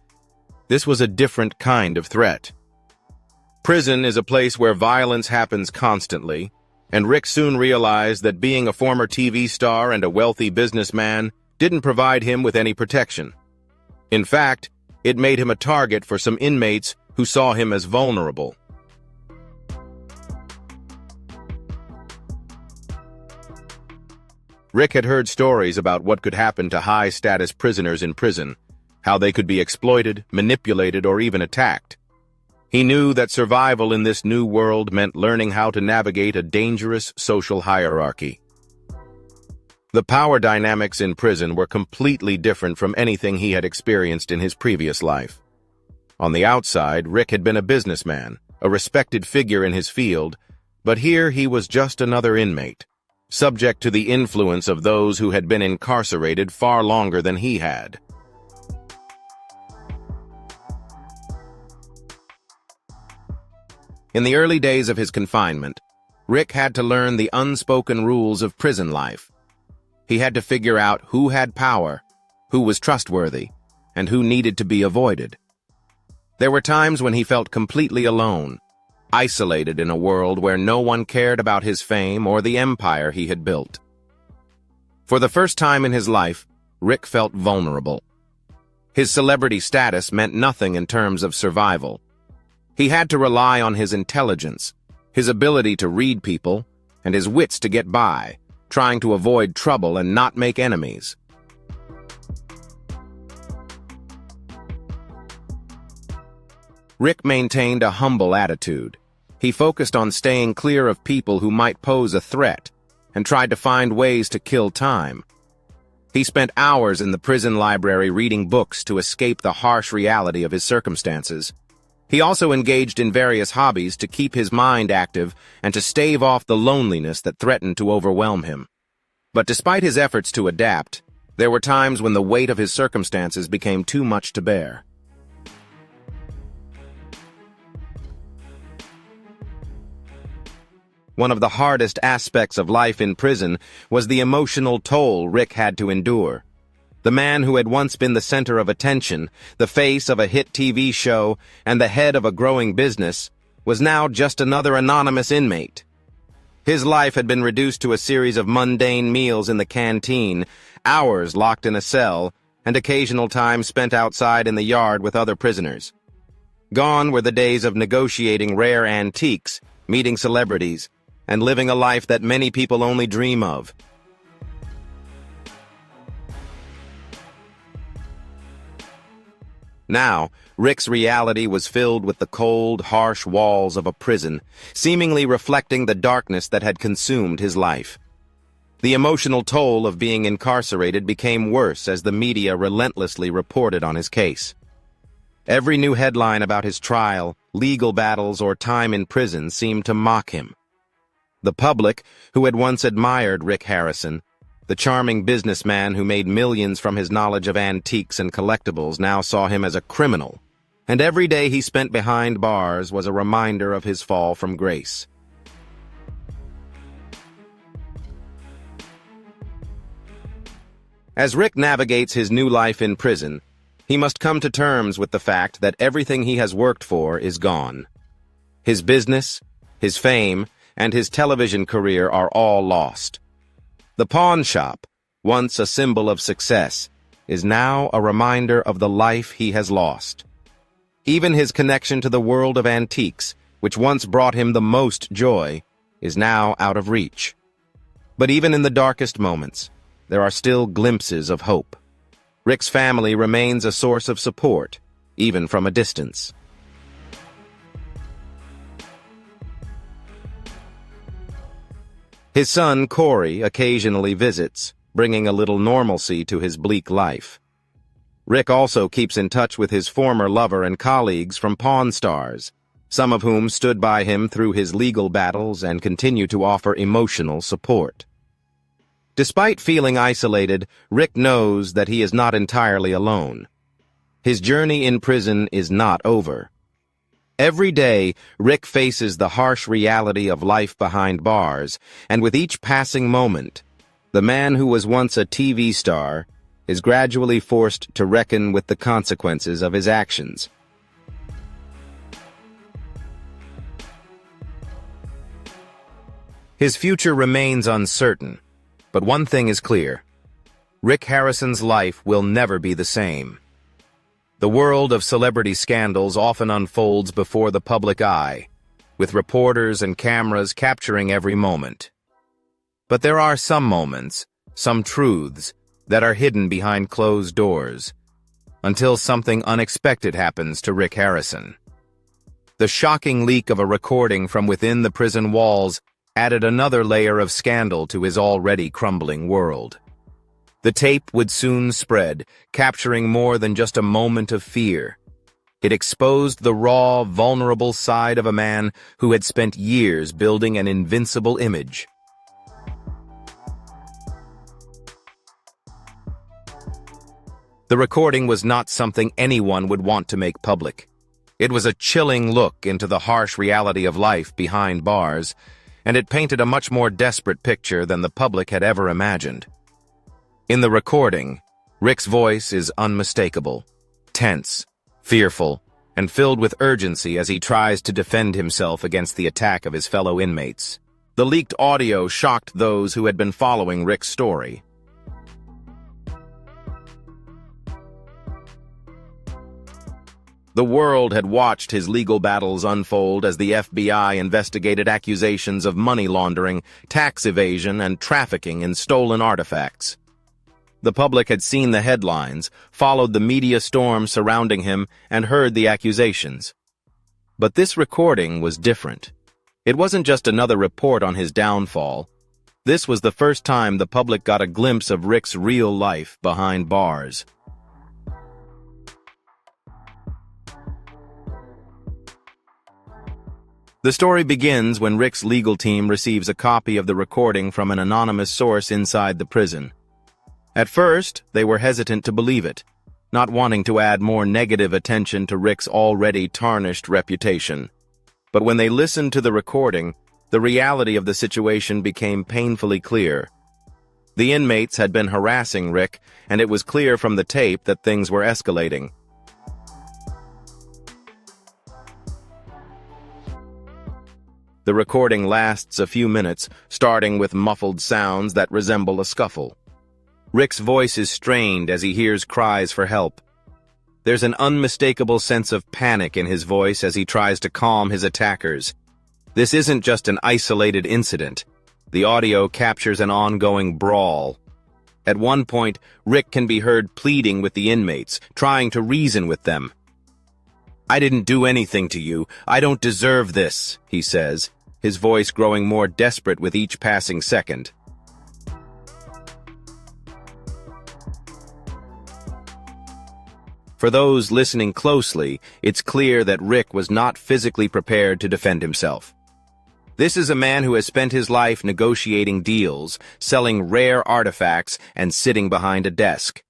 this was a different kind of threat. Prison is a place where violence happens constantly, and Rick soon realized that being a former TV star and a wealthy businessman didn't provide him with any protection. In fact, it made him a target for some inmates who saw him as vulnerable. Rick had heard stories about what could happen to high-status prisoners in prison, how they could be exploited, manipulated, or even attacked. He knew that survival in this new world meant learning how to navigate a dangerous social hierarchy. The power dynamics in prison were completely different from anything he had experienced in his previous life. On the outside, Rick had been a businessman, a respected figure in his field, but here he was just another inmate, subject to the influence of those who had been incarcerated far longer than he had. In the early days of his confinement, Rick had to learn the unspoken rules of prison life. He had to figure out who had power, who was trustworthy, and who needed to be avoided. There were times when he felt completely alone, isolated in a world where no one cared about his fame or the empire he had built. For the first time in his life, Rick felt vulnerable. His celebrity status meant nothing in terms of survival. He had to rely on his intelligence, his ability to read people, and his wits to get by, trying to avoid trouble and not make enemies. Rick maintained a humble attitude. He focused on staying clear of people who might pose a threat and tried to find ways to kill time. He spent hours in the prison library reading books to escape the harsh reality of his circumstances. He also engaged in various hobbies to keep his mind active and to stave off the loneliness that threatened to overwhelm him. But despite his efforts to adapt, there were times when the weight of his circumstances became too much to bear. One of the hardest aspects of life in prison was the emotional toll Rick had to endure. The man who had once been the center of attention, the face of a hit TV show, and the head of a growing business, was now just another anonymous inmate. His life had been reduced to a series of mundane meals in the canteen, hours locked in a cell, and occasional time spent outside in the yard with other prisoners. Gone were the days of negotiating rare antiques, meeting celebrities, and living a life that many people only dream of. Now, Rick's reality was filled with the cold, harsh walls of a prison, seemingly reflecting the darkness that had consumed his life. The emotional toll of being incarcerated became worse as the media relentlessly reported on his case. Every new headline about his trial, legal battles, or time in prison seemed to mock him. The public, who had once admired Rick Harrison, the charming businessman who made millions from his knowledge of antiques and collectibles, now saw him as a criminal, and every day he spent behind bars was a reminder of his fall from grace. As Rick navigates his new life in prison, he must come to terms with the fact that everything he has worked for is gone. His business, his fame, and his television career are all lost. The pawn shop, once a symbol of success, is now a reminder of the life he has lost. Even his connection to the world of antiques, which once brought him the most joy, is now out of reach. But even in the darkest moments, there are still glimpses of hope. Rick's family remains a source of support, even from a distance. His son, Cory, occasionally visits, bringing a little normalcy to his bleak life. Rick also keeps in touch with his former lover and colleagues from Pawn Stars, some of whom stood by him through his legal battles and continue to offer emotional support. Despite feeling isolated, Rick knows that he is not entirely alone. His journey in prison is not over. Every day, Rick faces the harsh reality of life behind bars, and with each passing moment, the man who was once a TV star is gradually forced to reckon with the consequences of his actions. His future remains uncertain, but one thing is clear. Rick Harrison's life will never be the same. The world of celebrity scandals often unfolds before the public eye, with reporters and cameras capturing every moment. But there are some moments, some truths, that are hidden behind closed doors, until something unexpected happens to Rick Harrison. The shocking leak of a recording from within the prison walls added another layer of scandal to his already crumbling world. The tape would soon spread, capturing more than just a moment of fear. It exposed the raw, vulnerable side of a man who had spent years building an invincible image. The recording was not something anyone would want to make public. It was a chilling look into the harsh reality of life behind bars, and it painted a much more desperate picture than the public had ever imagined. In the recording, Rick's voice is unmistakable, tense, fearful, and filled with urgency as he tries to defend himself against the attack of his fellow inmates. The leaked audio shocked those who had been following Rick's story. The world had watched his legal battles unfold as the FBI investigated accusations of money laundering, tax evasion, and trafficking in stolen artifacts. The public had seen the headlines, followed the media storm surrounding him, and heard the accusations. But this recording was different. It wasn't just another report on his downfall. This was the first time the public got a glimpse of Rick's real life behind bars. The story begins when Rick's legal team receives a copy of the recording from an anonymous source inside the prison. At first, they were hesitant to believe it, not wanting to add more negative attention to Rick's already tarnished reputation. But when they listened to the recording, the reality of the situation became painfully clear. The inmates had been harassing Rick, and it was clear from the tape that things were escalating. The recording lasts a few minutes, starting with muffled sounds that resemble a scuffle. Rick's voice is strained as he hears cries for help. There's an unmistakable sense of panic in his voice as he tries to calm his attackers. This isn't just an isolated incident. The audio captures an ongoing brawl. At one point, Rick can be heard pleading with the inmates, trying to reason with them. "I didn't do anything to you. I don't deserve this," he says, his voice growing more desperate with each passing second. For those listening closely, it's clear that Rick was not physically prepared to defend himself. This is a man who has spent his life negotiating deals, selling rare artifacts, and sitting behind a desk.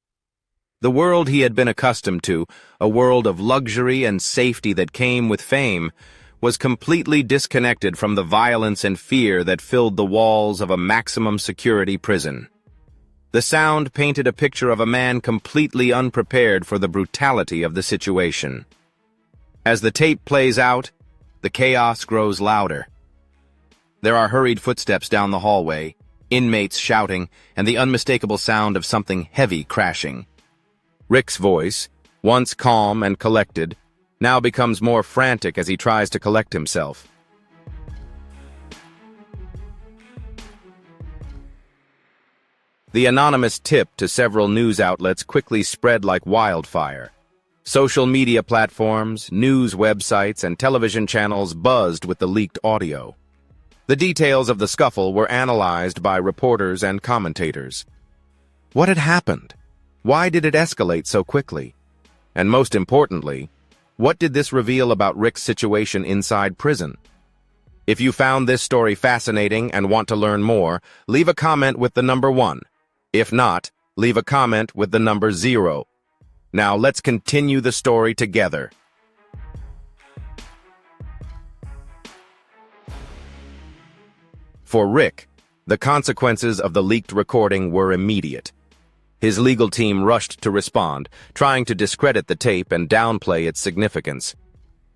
The world he had been accustomed to, a world of luxury and safety that came with fame, was completely disconnected from the violence and fear that filled the walls of a maximum security prison. The sound painted a picture of a man completely unprepared for the brutality of the situation. As the tape plays out, the chaos grows louder. There are hurried footsteps down the hallway, inmates shouting, and the unmistakable sound of something heavy crashing. Rick's voice, once calm and collected, now becomes more frantic as he tries to collect himself. The anonymous tip to several news outlets quickly spread like wildfire. Social media platforms, news websites, and television channels buzzed with the leaked audio. The details of the scuffle were analyzed by reporters and commentators. What had happened? Why did it escalate so quickly? And most importantly, what did this reveal about Rick's situation inside prison? If you found this story fascinating and want to learn more, leave a comment with the number 1. If not, leave a comment with the number 0. Now let's continue the story together. For Rick, the consequences of the leaked recording were immediate. His legal team rushed to respond, trying to discredit the tape and downplay its significance.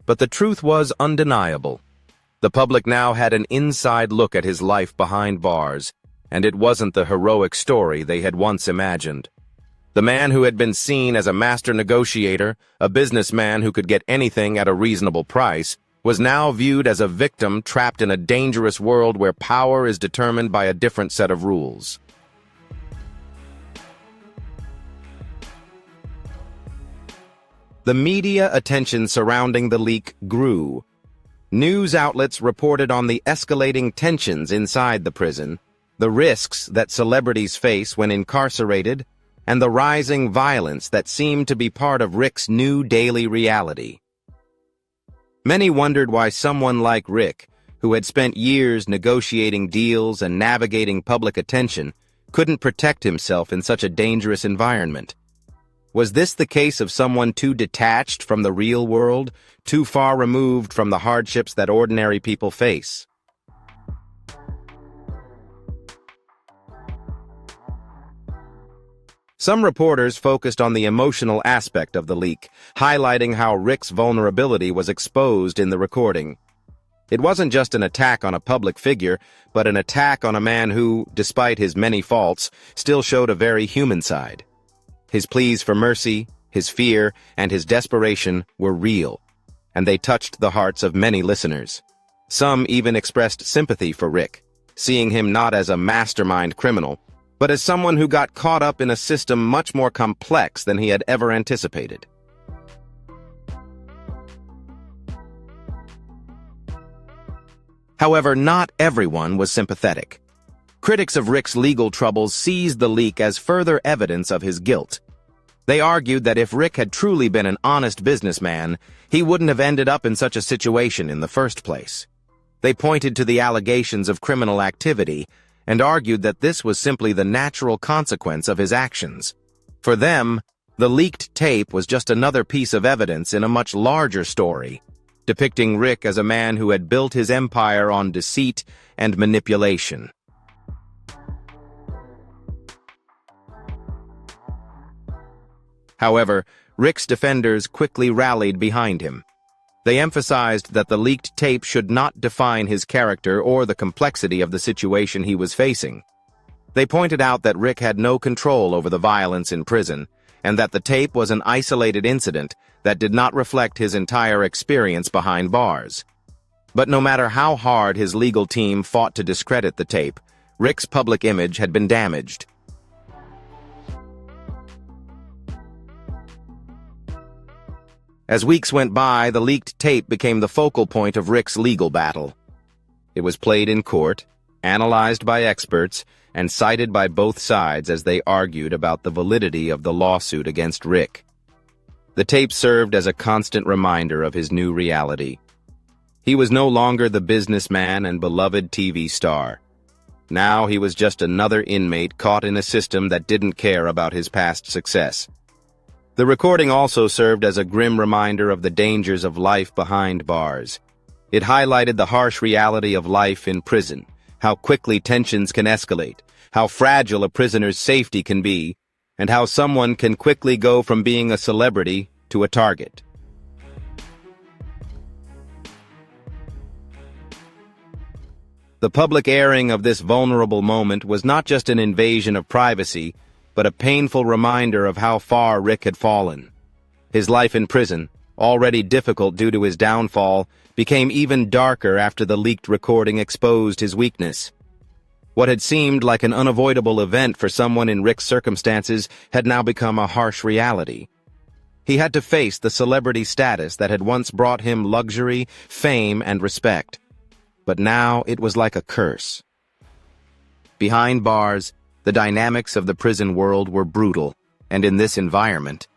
But the truth was undeniable. The public now had an inside look at his life behind bars, and it wasn't the heroic story they had once imagined. The man who had been seen as a master negotiator, a businessman who could get anything at a reasonable price, was now viewed as a victim trapped in a dangerous world where power is determined by a different set of rules. The media attention surrounding the leak grew. News outlets reported on the escalating tensions inside the prison, the risks that celebrities face when incarcerated, and the rising violence that seemed to be part of Rick's new daily reality. Many wondered why someone like Rick, who had spent years negotiating deals and navigating public attention, couldn't protect himself in such a dangerous environment. Was this the case of someone too detached from the real world, too far removed from the hardships that ordinary people face? Some reporters focused on the emotional aspect of the leak, highlighting how Rick's vulnerability was exposed in the recording. It wasn't just an attack on a public figure, but an attack on a man who, despite his many faults, still showed a very human side. His pleas for mercy, his fear, and his desperation were real, and they touched the hearts of many listeners. Some even expressed sympathy for Rick, seeing him not as a mastermind criminal, but as someone who got caught up in a system much more complex than he had ever anticipated. However, not everyone was sympathetic. Critics of Rick's legal troubles seized the leak as further evidence of his guilt. They argued that if Rick had truly been an honest businessman, he wouldn't have ended up in such a situation in the first place. They pointed to the allegations of criminal activity and argued that this was simply the natural consequence of his actions. For them, the leaked tape was just another piece of evidence in a much larger story, depicting Rick as a man who had built his empire on deceit and manipulation. However, Rick's defenders quickly rallied behind him. They emphasized that the leaked tape should not define his character or the complexity of the situation he was facing. They pointed out that Rick had no control over the violence in prison, and that the tape was an isolated incident that did not reflect his entire experience behind bars. But no matter how hard his legal team fought to discredit the tape, Rick's public image had been damaged. As weeks went by, the leaked tape became the focal point of Rick's legal battle. It was played in court, analyzed by experts, and cited by both sides as they argued about the validity of the lawsuit against Rick. The tape served as a constant reminder of his new reality. He was no longer the businessman and beloved TV star. Now he was just another inmate caught in a system that didn't care about his past success. The recording also served as a grim reminder of the dangers of life behind bars. It highlighted the harsh reality of life in prison, how quickly tensions can escalate, how fragile a prisoner's safety can be, and how someone can quickly go from being a celebrity to a target. The public airing of this vulnerable moment was not just an invasion of privacy, but a painful reminder of how far Rick had fallen. His life in prison, already difficult due to his downfall, became even darker after the leaked recording exposed his weakness. What had seemed like an unavoidable event for someone in Rick's circumstances had now become a harsh reality. He had to face the celebrity status that had once brought him luxury, fame, and respect. But now it was like a curse. Behind bars, the dynamics of the prison world were brutal, and in this environment,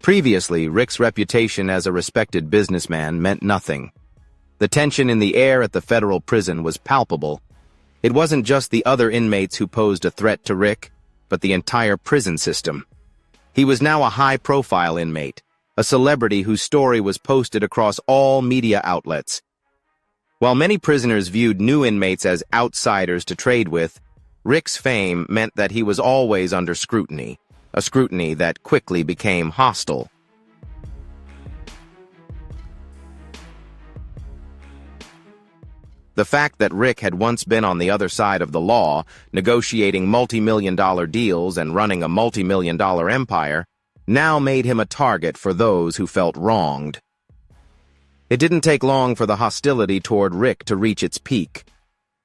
previously, Rick's reputation as a respected businessman meant nothing. The tension in the air at the federal prison was palpable. It wasn't just the other inmates who posed a threat to Rick, but the entire prison system. He was now a high-profile inmate, a celebrity whose story was posted across all media outlets. While many prisoners viewed new inmates as outsiders to trade with, Rick's fame meant that he was always under scrutiny, a scrutiny that quickly became hostile. The fact that Rick had once been on the other side of the law, negotiating multi-million-dollar deals and running a multi-million-dollar empire, now made him a target for those who felt wronged. It didn't take long for the hostility toward Rick to reach its peak.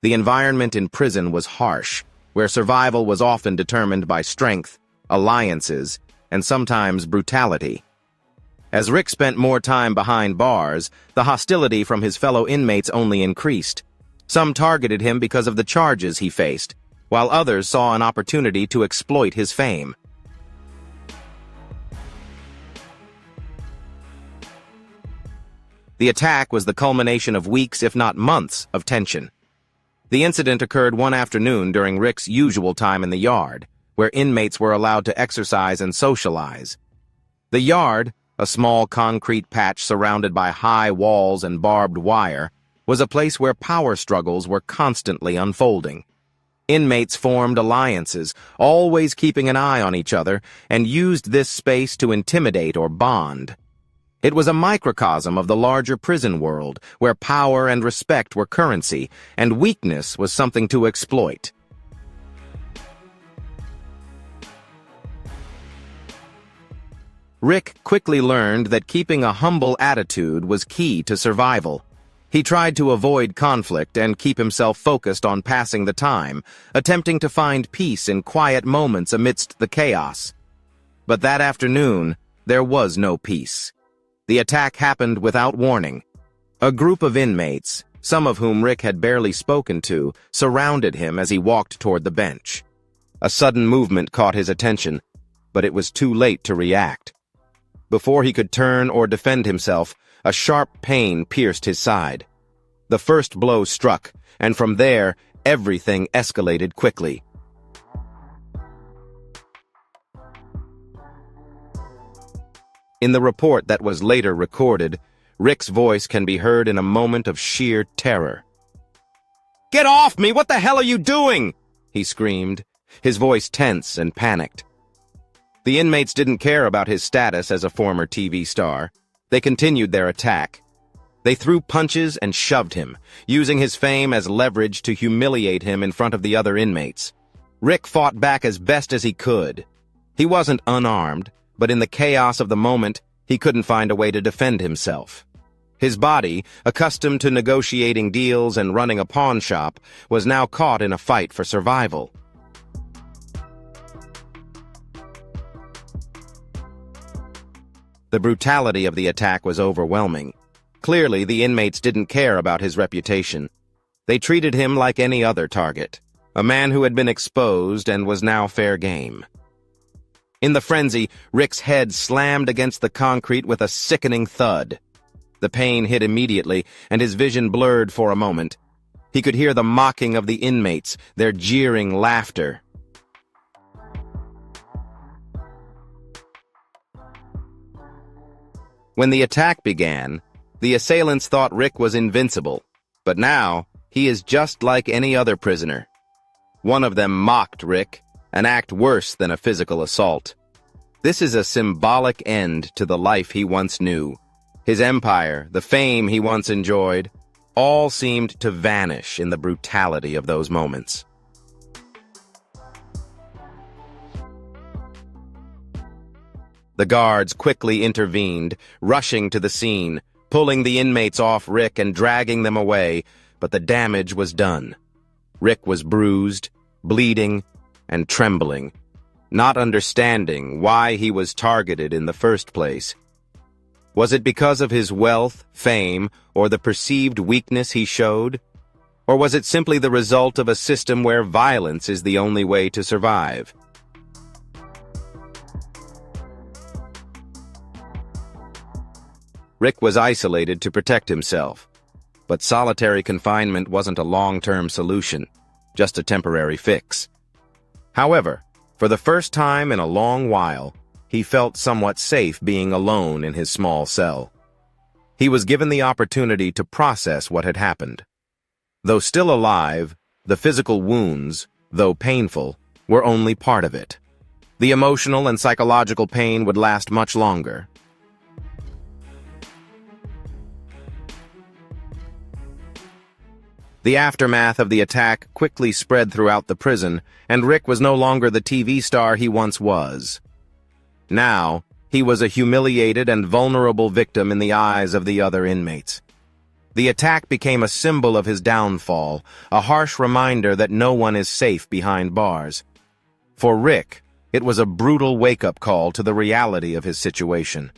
The environment in prison was harsh, where survival was often determined by strength, alliances, and sometimes brutality. As Rick spent more time behind bars, the hostility from his fellow inmates only increased. Some targeted him because of the charges he faced, while others saw an opportunity to exploit his fame. The attack was the culmination of weeks, if not months, of tension. The incident occurred one afternoon during Rick's usual time in the yard, where inmates were allowed to exercise and socialize. The yard, a small concrete patch surrounded by high walls and barbed wire, was a place where power struggles were constantly unfolding. Inmates formed alliances, always keeping an eye on each other, and used this space to intimidate or bond. It was a microcosm of the larger prison world, where power and respect were currency, and weakness was something to exploit. Rick quickly learned that keeping a humble attitude was key to survival. He tried to avoid conflict and keep himself focused on passing the time, attempting to find peace in quiet moments amidst the chaos. But that afternoon, there was no peace. The attack happened without warning, A group of inmates, some of whom Rick had barely spoken to, surrounded him as he walked toward the bench. A sudden movement caught his attention, but it was too late to react. Before he could turn or defend himself, a sharp pain pierced his side. The first blow struck, and from there, everything escalated quickly. In the report that was later recorded, Rick's voice can be heard in a moment of sheer terror. "Get off me! What the hell are you doing?" he screamed, his voice tense and panicked. The inmates didn't care about his status as a former TV star. They continued their attack. They threw punches and shoved him, using his fame as leverage to humiliate him in front of the other inmates. Rick fought back as best as he could. He wasn't unarmed, but in the chaos of the moment, he couldn't find a way to defend himself. His body, accustomed to negotiating deals and running a pawn shop, was now caught in a fight for survival. The brutality of the attack was overwhelming. Clearly, the inmates didn't care about his reputation. They treated him like any other target, a man who had been exposed and was now fair game. In the frenzy, Rick's head slammed against the concrete with a sickening thud. The pain hit immediately, and his vision blurred for a moment. He could hear the mocking of the inmates, their jeering laughter. When the attack began, the assailants thought Rick was invincible, but now he is just like any other prisoner. One of them mocked Rick, an act worse than a physical assault. This is a symbolic end to the life he once knew. His empire, the fame he once enjoyed, all seemed to vanish in the brutality of those moments. The guards quickly intervened, rushing to the scene, pulling the inmates off Rick and dragging them away, but the damage was done. Rick was bruised, bleeding, and trembling, not understanding why he was targeted in the first place. Was it because of his wealth, fame, or the perceived weakness he showed? Or was it simply the result of a system where violence is the only way to survive? Rick was isolated to protect himself, but solitary confinement wasn't a long-term solution, just a temporary fix. However, for the first time in a long while, he felt somewhat safe being alone in his small cell. He was given the opportunity to process what had happened. Though still alive, the physical wounds, though painful, were only part of it. The emotional and psychological pain would last much longer. The aftermath of the attack quickly spread throughout the prison, and Rick was no longer the TV star he once was. Now, he was a humiliated and vulnerable victim in the eyes of the other inmates. The attack became a symbol of his downfall, a harsh reminder that no one is safe behind bars. For Rick, it was a brutal wake-up call to the reality of his situation.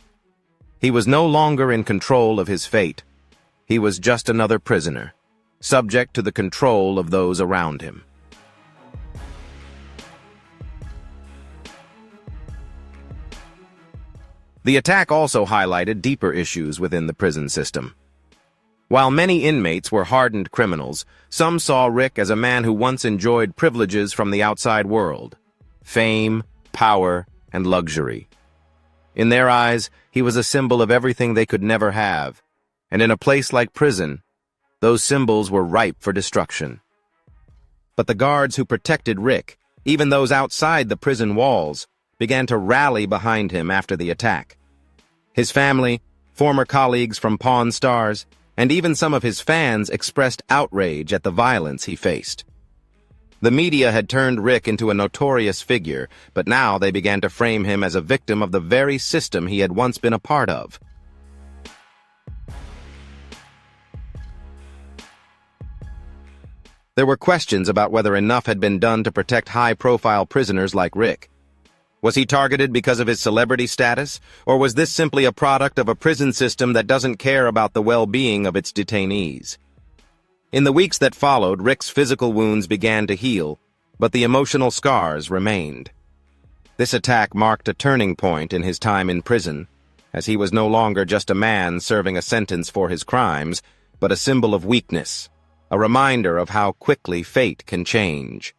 He was no longer in control of his fate. He was just another prisoner, subject to the control of those around him. The attack also highlighted deeper issues within the prison system. While many inmates were hardened criminals, some saw Rick as a man who once enjoyed privileges from the outside world: fame, power, and luxury. In their eyes, he was a symbol of everything they could never have, and in a place like prison, those symbols were ripe for destruction. But the guards who protected Rick, even those outside the prison walls, began to rally behind him after the attack. His family, former colleagues from Pawn Stars, and even some of his fans expressed outrage at the violence he faced. The media had turned Rick into a notorious figure, but now they began to frame him as a victim of the very system he had once been a part of. There were questions about whether enough had been done to protect high-profile prisoners like Rick. Was he targeted because of his celebrity status, or was this simply a product of a prison system that doesn't care about the well-being of its detainees? In the weeks that followed, Rick's physical wounds began to heal, but the emotional scars remained. This attack marked a turning point in his time in prison, as he was no longer just a man serving a sentence for his crimes, but a symbol of weakness, a reminder of how quickly fate can change.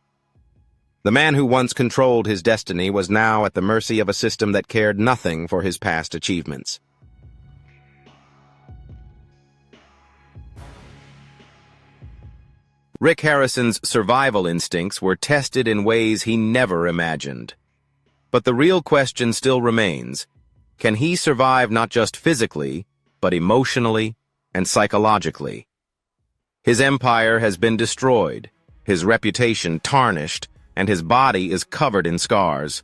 The man who once controlled his destiny was now at the mercy of a system that cared nothing for his past achievements. Rick Harrison's survival instincts were tested in ways he never imagined. But the real question still remains: can he survive not just physically, but emotionally and psychologically? His empire has been destroyed, his reputation tarnished, and his body is covered in scars.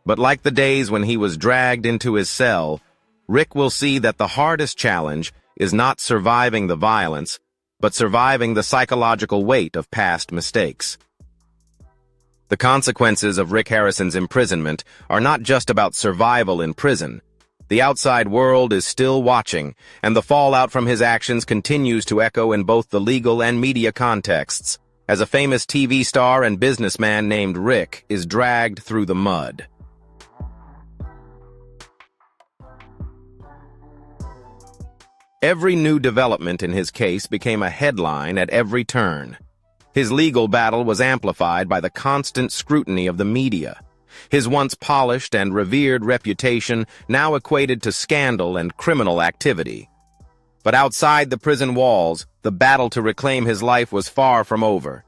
But like the days when he was dragged into his cell, Rick will see that the hardest challenge is not surviving the violence, but surviving the psychological weight of past mistakes. The consequences of Rick Harrison's imprisonment are not just about survival in prison. The outside world is still watching, and the fallout from his actions continues to echo in both the legal and media contexts, as a famous TV star and businessman named Rick is dragged through the mud. Every new development in his case became a headline at every turn. His legal battle was amplified by the constant scrutiny of the media. His once polished and revered reputation now equated to scandal and criminal activity. But outside the prison walls, the battle to reclaim his life was far from over.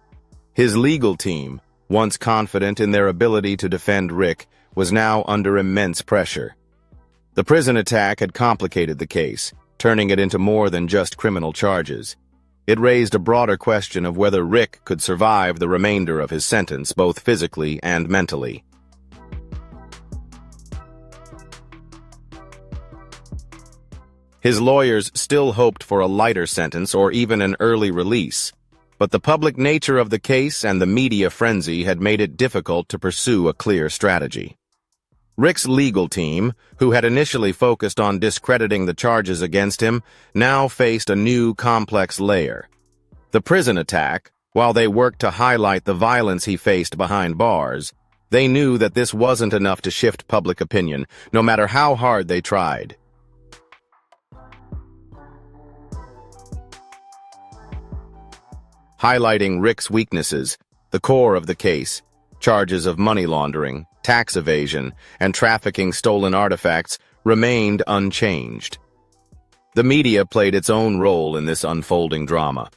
His legal team, once confident in their ability to defend Rick, was now under immense pressure. The prison attack had complicated the case, turning it into more than just criminal charges. It raised a broader question of whether Rick could survive the remainder of his sentence, both physically and mentally. His lawyers still hoped for a lighter sentence or even an early release, but the public nature of the case and the media frenzy had made it difficult to pursue a clear strategy. Rick's legal team, who had initially focused on discrediting the charges against him, now faced a new complex layer. The prison attack, while they worked to highlight the violence he faced behind bars, they knew that this wasn't enough to shift public opinion, no matter how hard they tried. Highlighting Rick's weaknesses, the core of the case, charges of money laundering, tax evasion, and trafficking stolen artifacts, remained unchanged. The media played its own role in this unfolding drama.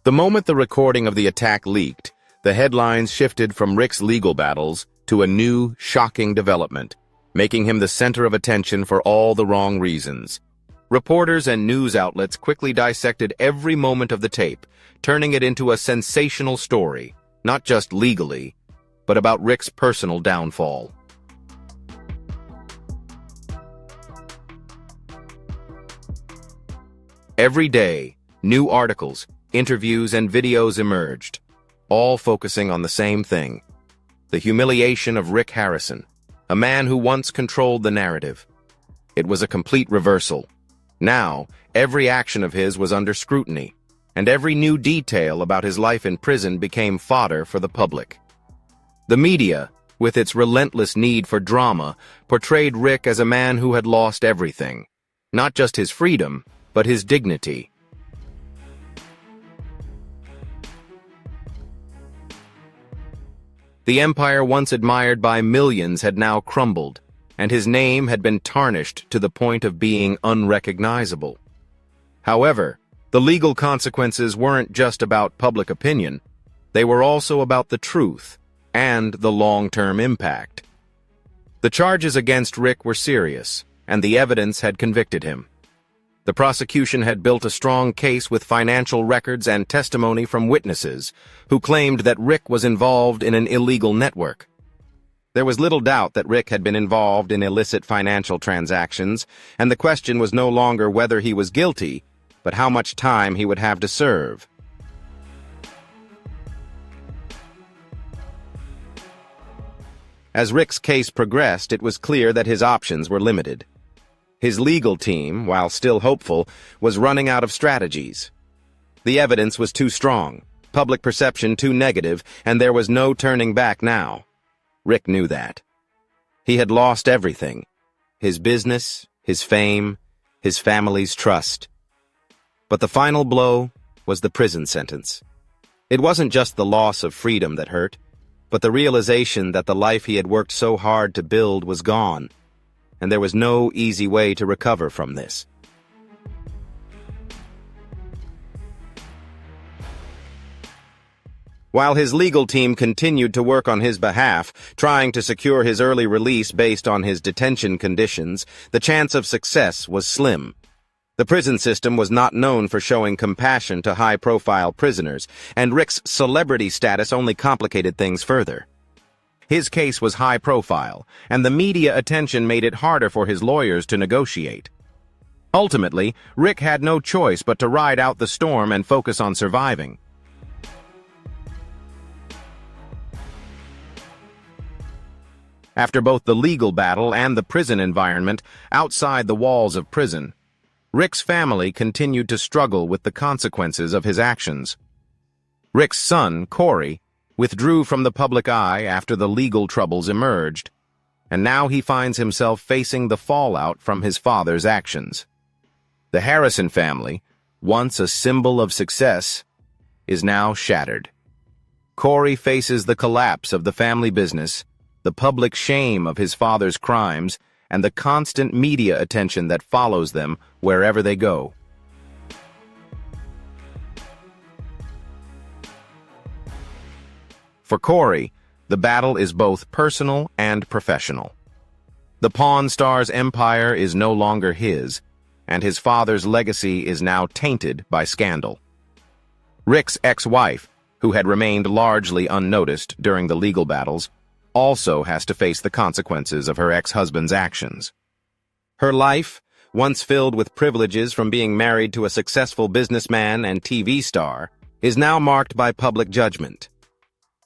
The moment the recording of the attack leaked, the headlines shifted from Rick's legal battles to a new, shocking development, making him the center of attention for all the wrong reasons. Reporters and news outlets quickly dissected every moment of the tape, turning it into a sensational story, not just legally, but about Rick's personal downfall. Every day, new articles, interviews, and videos emerged, all focusing on the same thing: the humiliation of Rick Harrison, a man who once controlled the narrative. It was a complete reversal. Now, every action of his was under scrutiny, and every new detail about his life in prison became fodder for the public. The media, with its relentless need for drama, portrayed Rick as a man who had lost everything, not just his freedom, but his dignity. The empire once admired by millions had now crumbled, and his name had been tarnished to the point of being unrecognizable. However, the legal consequences weren't just about public opinion. They were also about the truth and the long-term impact. The charges against Rick were serious, and the evidence had convicted him. The prosecution had built a strong case with financial records and testimony from witnesses who claimed that Rick was involved in an illegal network. There was little doubt that Rick had been involved in illicit financial transactions, and the question was no longer whether he was guilty, but how much time he would have to serve. As Rick's case progressed, it was clear that his options were limited. His legal team, while still hopeful, was running out of strategies. The evidence was too strong, public perception too negative, and there was no turning back now. Rick knew that. He had lost everything: his business, his fame, his family's trust. But the final blow was the prison sentence. It wasn't just the loss of freedom that hurt, but the realization that the life he had worked so hard to build was gone, and there was no easy way to recover from this. While his legal team continued to work on his behalf, trying to secure his early release based on his detention conditions, the chance of success was slim. The prison system was not known for showing compassion to high-profile prisoners, and Rick's celebrity status only complicated things further. His case was high-profile, and the media attention made it harder for his lawyers to negotiate. Ultimately, Rick had no choice but to ride out the storm and focus on surviving. After both the legal battle and the prison environment outside the walls of prison, Rick's family continued to struggle with the consequences of his actions. Rick's son, Cory, withdrew from the public eye after the legal troubles emerged, and now he finds himself facing the fallout from his father's actions. The Harrison family, once a symbol of success, is now shattered. Cory faces the collapse of the family business, the public shame of his father's crimes, and the constant media attention that follows them wherever they go. For Cory, the battle is both personal and professional. The Pawn Stars empire is no longer his, and his father's legacy is now tainted by scandal. Rick's ex-wife, who had remained largely unnoticed during the legal battles, also has to face the consequences of her ex-husband's actions. Her life, once filled with privileges from being married to a successful businessman and TV star, is now marked by public judgment.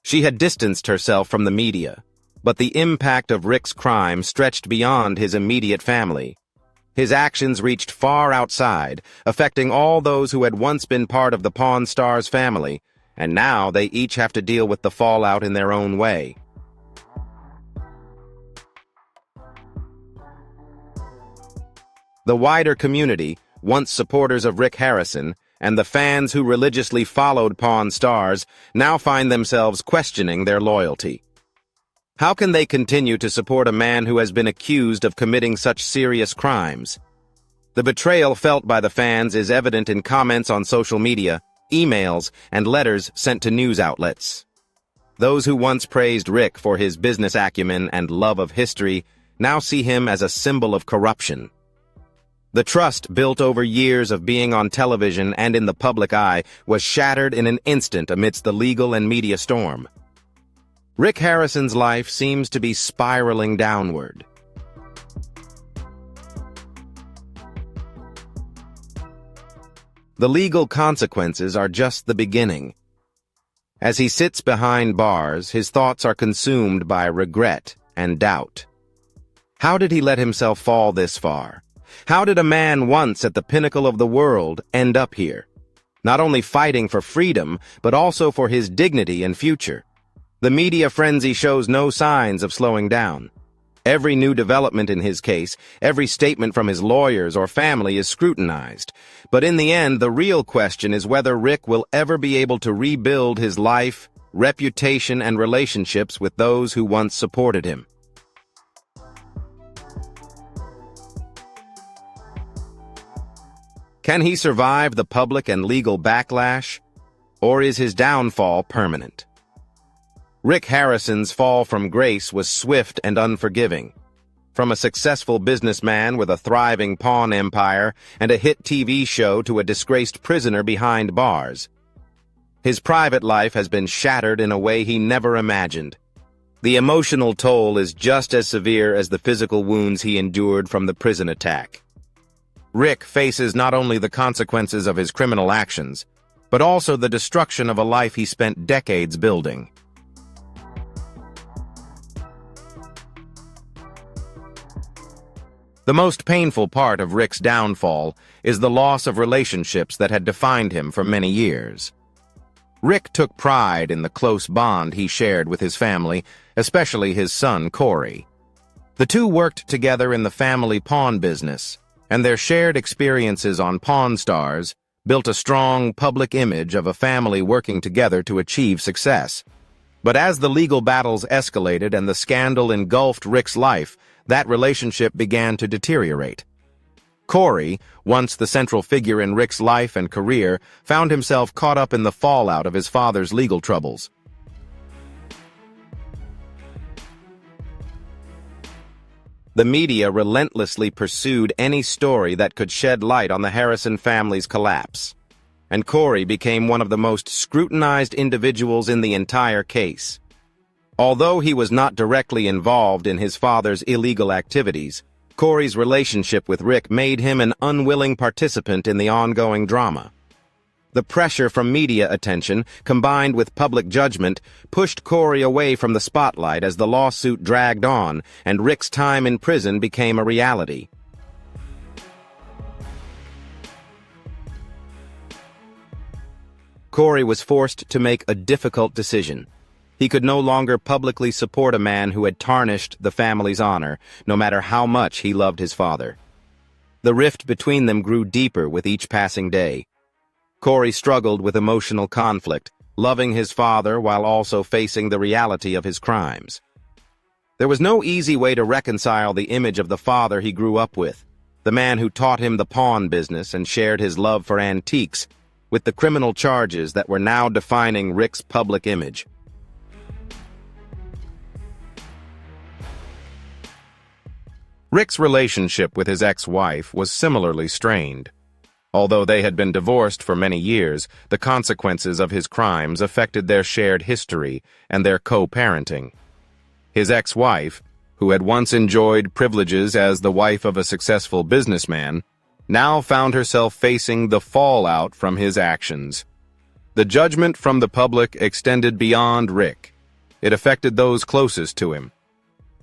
She had distanced herself from the media, but the impact of Rick's crime stretched beyond his immediate family. His actions reached far outside, affecting all those who had once been part of the Pawn Stars family, and now they each have to deal with the fallout in their own way. The wider community, once supporters of Rick Harrison, and the fans who religiously followed Pawn Stars, now find themselves questioning their loyalty. How can they continue to support a man who has been accused of committing such serious crimes? The betrayal felt by the fans is evident in comments on social media, emails, and letters sent to news outlets. Those who once praised Rick for his business acumen and love of history now see him as a symbol of corruption. The trust built over years of being on television and in the public eye was shattered in an instant amidst the legal and media storm. Rick Harrison's life seems to be spiraling downward. The legal consequences are just the beginning. As he sits behind bars, his thoughts are consumed by regret and doubt. How did he let himself fall this far? How did a man once at the pinnacle of the world end up here? Not only fighting for freedom, but also for his dignity and future. The media frenzy shows no signs of slowing down. Every new development in his case, every statement from his lawyers or family is scrutinized. But in the end, the real question is whether Rick will ever be able to rebuild his life, reputation, and relationships with those who once supported him. Can he survive the public and legal backlash, or is his downfall permanent? Rick Harrison's fall from grace was swift and unforgiving. From a successful businessman with a thriving pawn empire and a hit TV show to a disgraced prisoner behind bars, his private life has been shattered in a way he never imagined. The emotional toll is just as severe as the physical wounds he endured from the prison attack. Rick faces not only the consequences of his criminal actions, but also the destruction of a life he spent decades building. The most painful part of Rick's downfall is the loss of relationships that had defined him for many years. Rick took pride in the close bond he shared with his family, especially his son, Cory. The two worked together in the family pawn business, and their shared experiences on Pawn Stars built a strong public image of a family working together to achieve success. But as the legal battles escalated and the scandal engulfed Rick's life, that relationship began to deteriorate. Cory, once the central figure in Rick's life and career, found himself caught up in the fallout of his father's legal troubles. The media relentlessly pursued any story that could shed light on the Harrison family's collapse, and Cory became one of the most scrutinized individuals in the entire case. Although he was not directly involved in his father's illegal activities, Cory's relationship with Rick made him an unwilling participant in the ongoing drama. The pressure from media attention, combined with public judgment, pushed Cory away from the spotlight as the lawsuit dragged on and Rick's time in prison became a reality. Cory was forced to make a difficult decision. He could no longer publicly support a man who had tarnished the family's honor, no matter how much he loved his father. The rift between them grew deeper with each passing day. Cory struggled with emotional conflict, loving his father while also facing the reality of his crimes. There was no easy way to reconcile the image of the father he grew up with, the man who taught him the pawn business and shared his love for antiques, with the criminal charges that were now defining Rick's public image. Rick's relationship with his ex-wife was similarly strained. Although they had been divorced for many years, the consequences of his crimes affected their shared history and their co-parenting. His ex-wife, who had once enjoyed privileges as the wife of a successful businessman, now found herself facing the fallout from his actions. The judgment from the public extended beyond Rick. It affected those closest to him.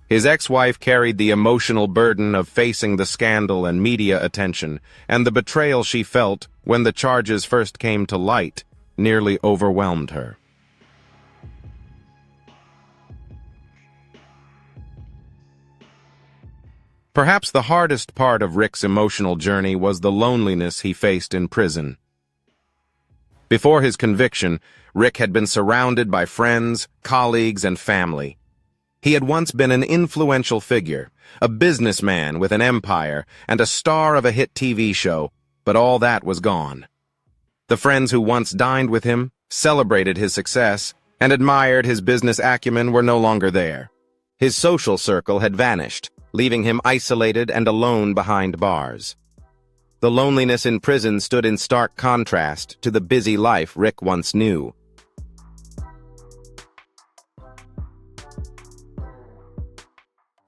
His ex-wife carried the emotional burden of facing the scandal and media attention, and the betrayal she felt when the charges first came to light nearly overwhelmed her. Perhaps the hardest part of Rick's emotional journey was the loneliness he faced in prison. Before his conviction, Rick had been surrounded by friends, colleagues, and family. He had once been an influential figure, a businessman with an empire, and a star of a hit TV show, but all that was gone. The friends who once dined with him, celebrated his success, and admired his business acumen were no longer there. His social circle had vanished, leaving him isolated and alone behind bars. The loneliness in prison stood in stark contrast to the busy life Rick once knew.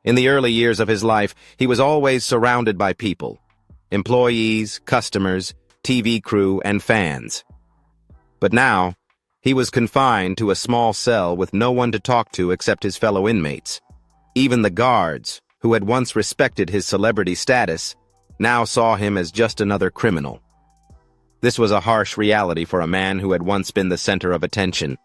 In the early years of his life, he was always surrounded by people: employees, customers, TV crew, and fans. But now, he was confined to a small cell with no one to talk to except his fellow inmates. Even the guards, who had once respected his celebrity status, now saw him as just another criminal. This was a harsh reality for a man who had once been the center of attention.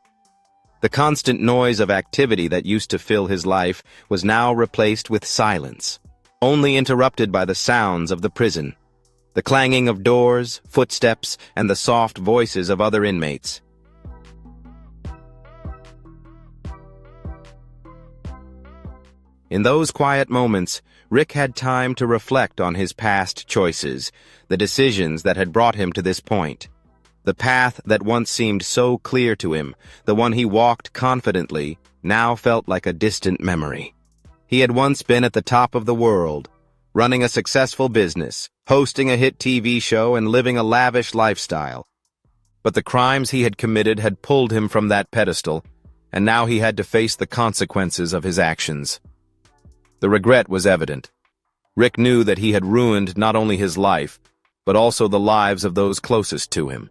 The constant noise of activity that used to fill his life was now replaced with silence, only interrupted by the sounds of the prison, the clanging of doors, footsteps, and the soft voices of other inmates. In those quiet moments, Rick had time to reflect on his past choices, the decisions that had brought him to this point. The path that once seemed so clear to him, the one he walked confidently, now felt like a distant memory. He had once been at the top of the world, running a successful business, hosting a hit TV show, and living a lavish lifestyle. But the crimes he had committed had pulled him from that pedestal, and now he had to face the consequences of his actions. The regret was evident. Rick knew that he had ruined not only his life, but also the lives of those closest to him.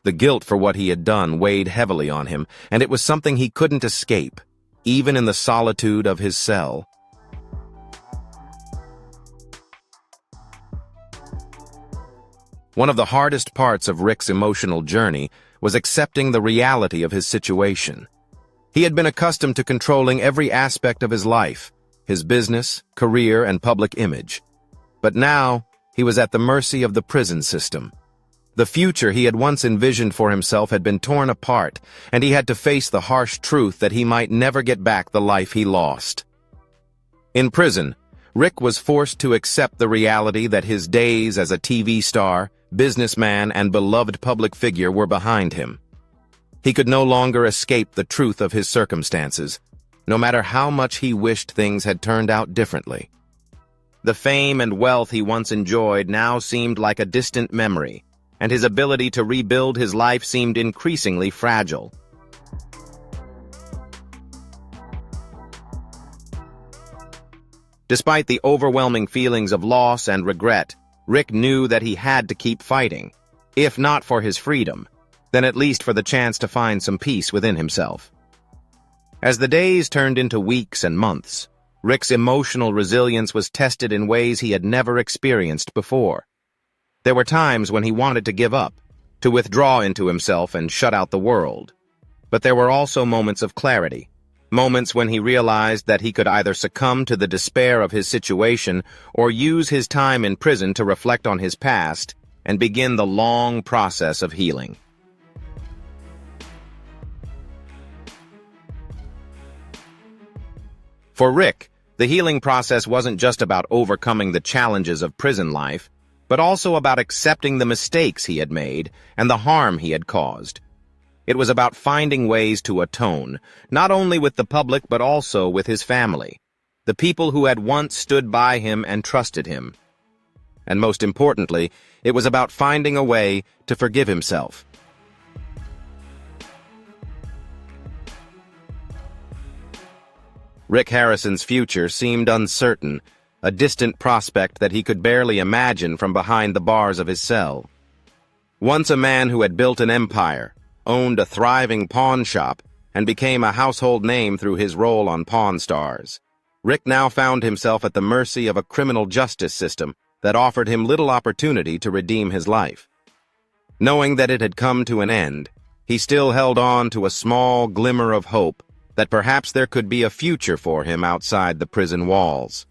The guilt for what he had done weighed heavily on him, and it was something he couldn't escape, even in the solitude of his cell. One of the hardest parts of Rick's emotional journey was accepting the reality of his situation. He had been accustomed to controlling every aspect of his life, his business, career, and public image. But now, he was at the mercy of the prison system. The future he had once envisioned for himself had been torn apart, and he had to face the harsh truth that he might never get back the life he lost. In prison, Rick was forced to accept the reality that his days as a TV star, businessman, and beloved public figure were behind him. He could no longer escape the truth of his circumstances, no matter how much he wished things had turned out differently. The fame and wealth he once enjoyed now seemed like a distant memory, and his ability to rebuild his life seemed increasingly fragile. Despite the overwhelming feelings of loss and regret, Rick knew that he had to keep fighting, if not for his freedom, then at least for the chance to find some peace within himself. As the days turned into weeks and months, Rick's emotional resilience was tested in ways he had never experienced before. There were times when he wanted to give up, to withdraw into himself and shut out the world. But there were also moments of clarity, moments when he realized that he could either succumb to the despair of his situation or use his time in prison to reflect on his past and begin the long process of healing. For Rick, the healing process wasn't just about overcoming the challenges of prison life, but also about accepting the mistakes he had made and the harm he had caused. It was about finding ways to atone, not only with the public but also with his family, the people who had once stood by him and trusted him. And most importantly, it was about finding a way to forgive himself. Rick Harrison's future seemed uncertain, a distant prospect that he could barely imagine from behind the bars of his cell. Once a man who had built an empire, owned a thriving pawn shop, and became a household name through his role on Pawn Stars, Rick now found himself at the mercy of a criminal justice system that offered him little opportunity to redeem his life. Knowing that it had come to an end, he still held on to a small glimmer of hope that perhaps there could be a future for him outside the prison walls.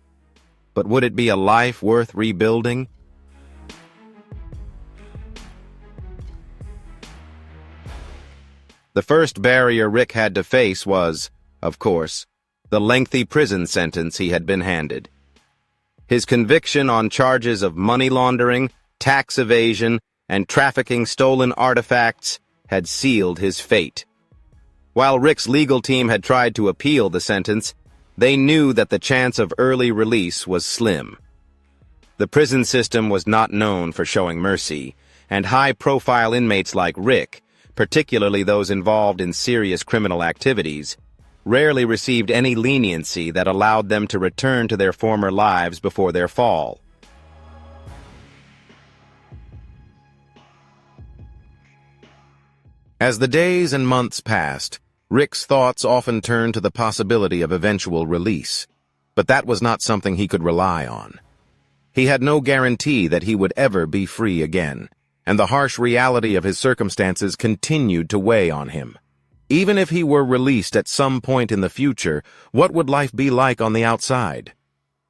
But would it be a life worth rebuilding? The first barrier Rick had to face was, of course, the lengthy prison sentence he had been handed. His conviction on charges of money laundering, tax evasion, and trafficking stolen artifacts had sealed his fate. While Rick's legal team had tried to appeal the sentence, they knew that the chance of early release was slim. The prison system was not known for showing mercy, and high-profile inmates like Rick, particularly those involved in serious criminal activities, rarely received any leniency that allowed them to return to their former lives before their fall. As the days and months passed, Rick's thoughts often turned to the possibility of eventual release, but that was not something he could rely on. He had no guarantee that he would ever be free again, and the harsh reality of his circumstances continued to weigh on him. Even if he were released at some point in the future, what would life be like on the outside?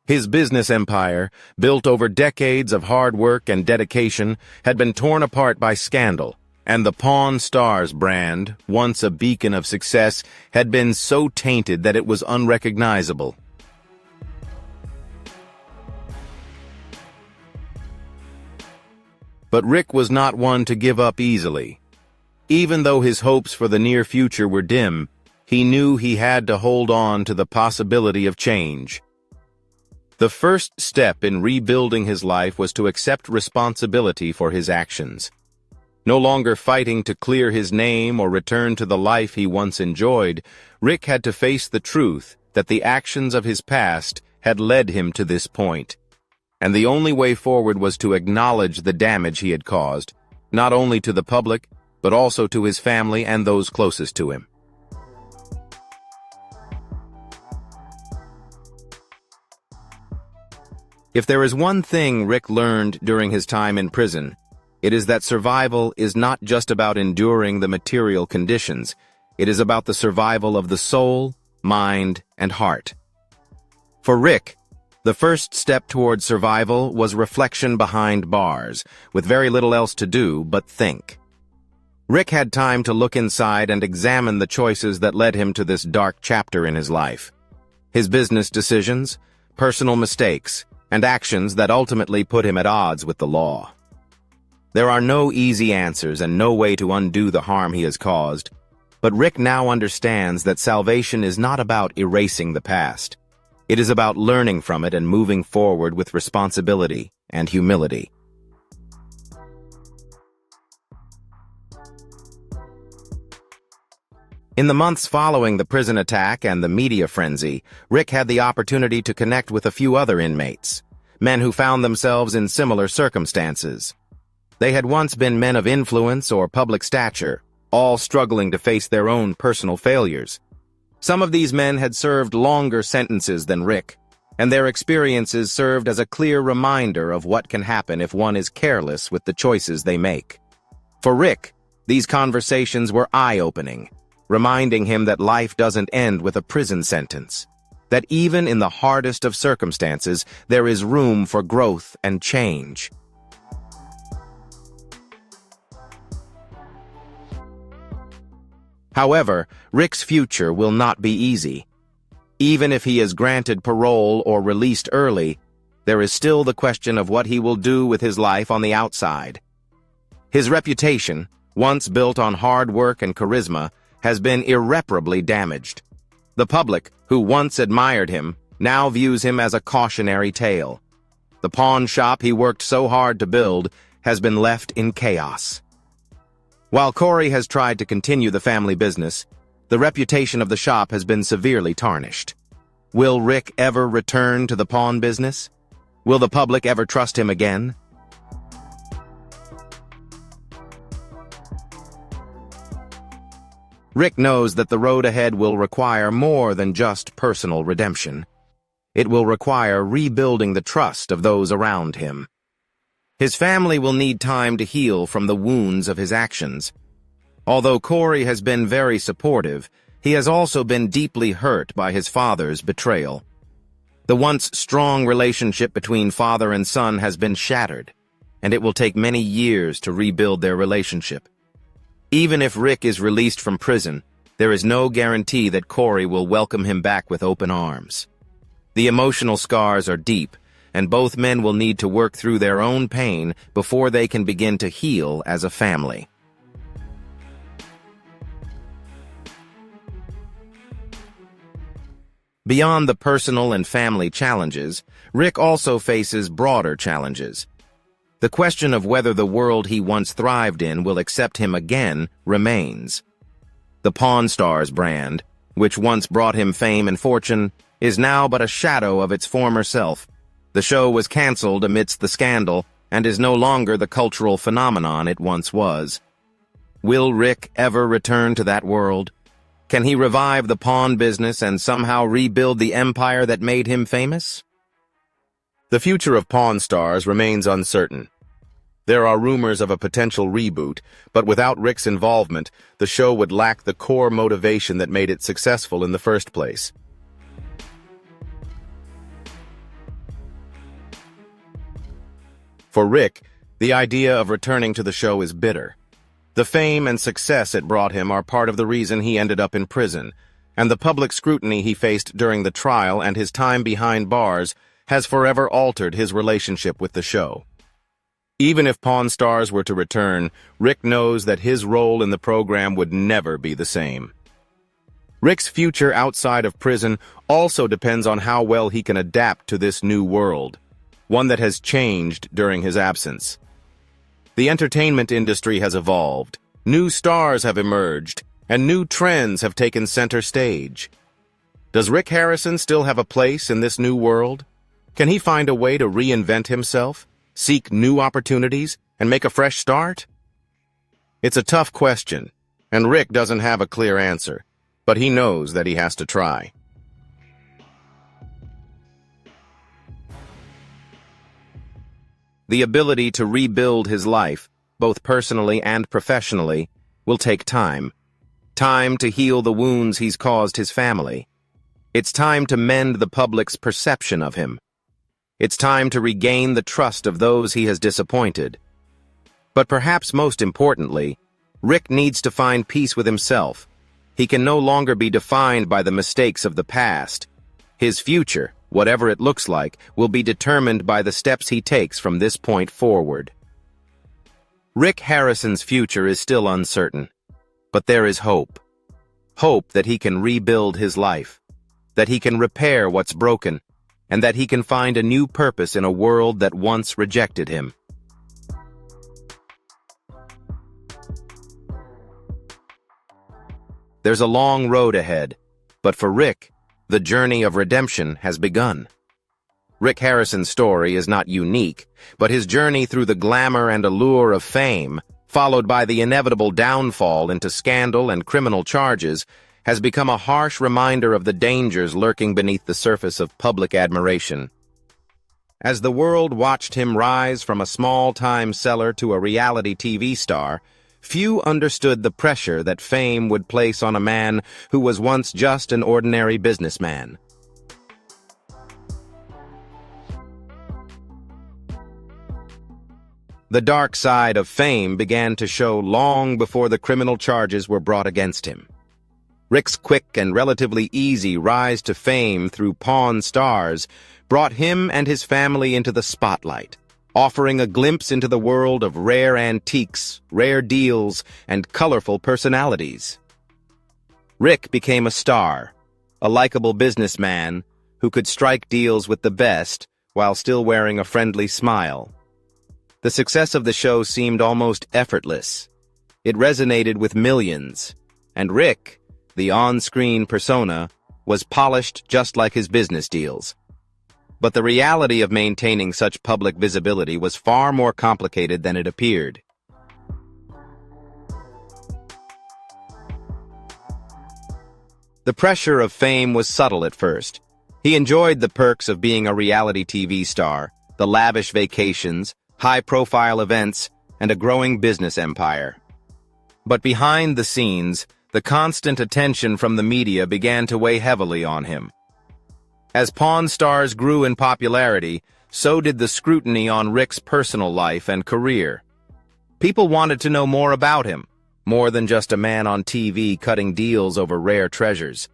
His business empire, built over decades of hard work and dedication, had been torn apart by scandal, and the Pawn Stars brand, once a beacon of success, had been so tainted that it was unrecognizable. But Rick was not one to give up easily. Even though his hopes for the near future were dim, he knew he had to hold on to the possibility of change. The first step in rebuilding his life was to accept responsibility for his actions. No longer fighting to clear his name or return to the life he once enjoyed, Rick had to face the truth that the actions of his past had led him to this point. And the only way forward was to acknowledge the damage he had caused, not only to the public, but also to his family and those closest to him. If there is one thing Rick learned during his time in prison, It is that survival is not just about enduring the material conditions. It is about the survival of the soul, mind, and heart. For Rick, the first step toward survival was reflection behind bars, with very little else to do but think. Rick had time to look inside and examine the choices that led him to this dark chapter in his life. His business decisions, personal mistakes, and actions that ultimately put him at odds with the law. There are no easy answers and no way to undo the harm he has caused, but Rick now understands that salvation is not about erasing the past. It is about learning from it and moving forward with responsibility and humility. In the months following the prison attack and the media frenzy, Rick had the opportunity to connect with a few other inmates, men who found themselves in similar circumstances. They had once been men of influence or public stature, all struggling to face their own personal failures. Some of these men had served longer sentences than Rick, and their experiences served as a clear reminder of what can happen if one is careless with the choices they make. For Rick, these conversations were eye-opening, reminding him that life doesn't end with a prison sentence, that even in the hardest of circumstances, there is room for growth and change. However, Rick's future will not be easy. Even if he is granted parole or released early, there is still the question of what he will do with his life on the outside. His reputation, once built on hard work and charisma, has been irreparably damaged. The public, who once admired him, now views him as a cautionary tale. The pawn shop he worked so hard to build has been left in chaos. While Cory has tried to continue the family business, the reputation of the shop has been severely tarnished. Will Rick ever return to the pawn business? Will the public ever trust him again? Rick knows that the road ahead will require more than just personal redemption. It will require rebuilding the trust of those around him. His family will need time to heal from the wounds of his actions. Although Cory has been very supportive, he has also been deeply hurt by his father's betrayal. The once strong relationship between father and son has been shattered, and it will take many years to rebuild their relationship. Even if Rick is released from prison, there is no guarantee that Cory will welcome him back with open arms. The emotional scars are deep, and both men will need to work through their own pain before they can begin to heal as a family. Beyond the personal and family challenges, Rick also faces broader challenges. The question of whether the world he once thrived in will accept him again remains. The Pawn Stars brand, which once brought him fame and fortune, is now but a shadow of its former self. The show was canceled amidst the scandal and is no longer the cultural phenomenon it once was. Will Rick ever return to that world? Can he revive the pawn business and somehow rebuild the empire that made him famous? The future of Pawn Stars remains uncertain. There are rumors of a potential reboot, but without Rick's involvement, the show would lack the core motivation that made it successful in the first place. For Rick, the idea of returning to the show is bitter. The fame and success it brought him are part of the reason he ended up in prison, and the public scrutiny he faced during the trial and his time behind bars has forever altered his relationship with the show. Even if Pawn Stars were to return, Rick knows that his role in the program would never be the same. Rick's future outside of prison also depends on how well he can adapt to this new world, one that has changed during his absence. The entertainment industry has evolved, new stars have emerged, and new trends have taken center stage. Does Rick Harrison still have a place in this new world? Can he find a way to reinvent himself, seek new opportunities, and make a fresh start? It's a tough question, and Rick doesn't have a clear answer, but he knows that he has to try. The ability to rebuild his life both personally and professionally, will take time. Time to heal the wounds he's caused his family. It's time to mend the public's perception of him. It's time to regain the trust of those he has disappointed. But perhaps most importantly, Rick needs to find peace with himself. He can no longer be defined by the mistakes of the past. His future, whatever it looks like, will be determined by the steps he takes from this point forward. Rick Harrison's future is still uncertain, but there is hope. Hope that he can rebuild his life, that he can repair what's broken, and that he can find a new purpose in a world that once rejected him. There's a long road ahead, but for Rick, the journey of redemption has begun. Rick Harrison's story is not unique, but his journey through the glamour and allure of fame, followed by the inevitable downfall into scandal and criminal charges, has become a harsh reminder of the dangers lurking beneath the surface of public admiration. As the world watched him rise from a small-time seller to a reality TV star, few understood the pressure that fame would place on a man who was once just an ordinary businessman. The dark side of fame began to show long before the criminal charges were brought against him. Rick's quick and relatively easy rise to fame through Pawn Stars brought him and his family into the spotlight, offering a glimpse into the world of rare antiques, rare deals, and colorful personalities. Rick became a star, a likable businessman who could strike deals with the best while still wearing a friendly smile. The success of the show seemed almost effortless. It resonated with millions, and Rick, the on-screen persona, was polished just like his business deals. But the reality of maintaining such public visibility was far more complicated than it appeared. The pressure of fame was subtle at first. He enjoyed the perks of being a reality TV star, the lavish vacations, high-profile events, and a growing business empire. But behind the scenes, the constant attention from the media began to weigh heavily on him. As Pawn Stars grew in popularity, so did the scrutiny on Rick's personal life and career. People wanted to know more about him, more than just a man on TV cutting deals over rare treasures.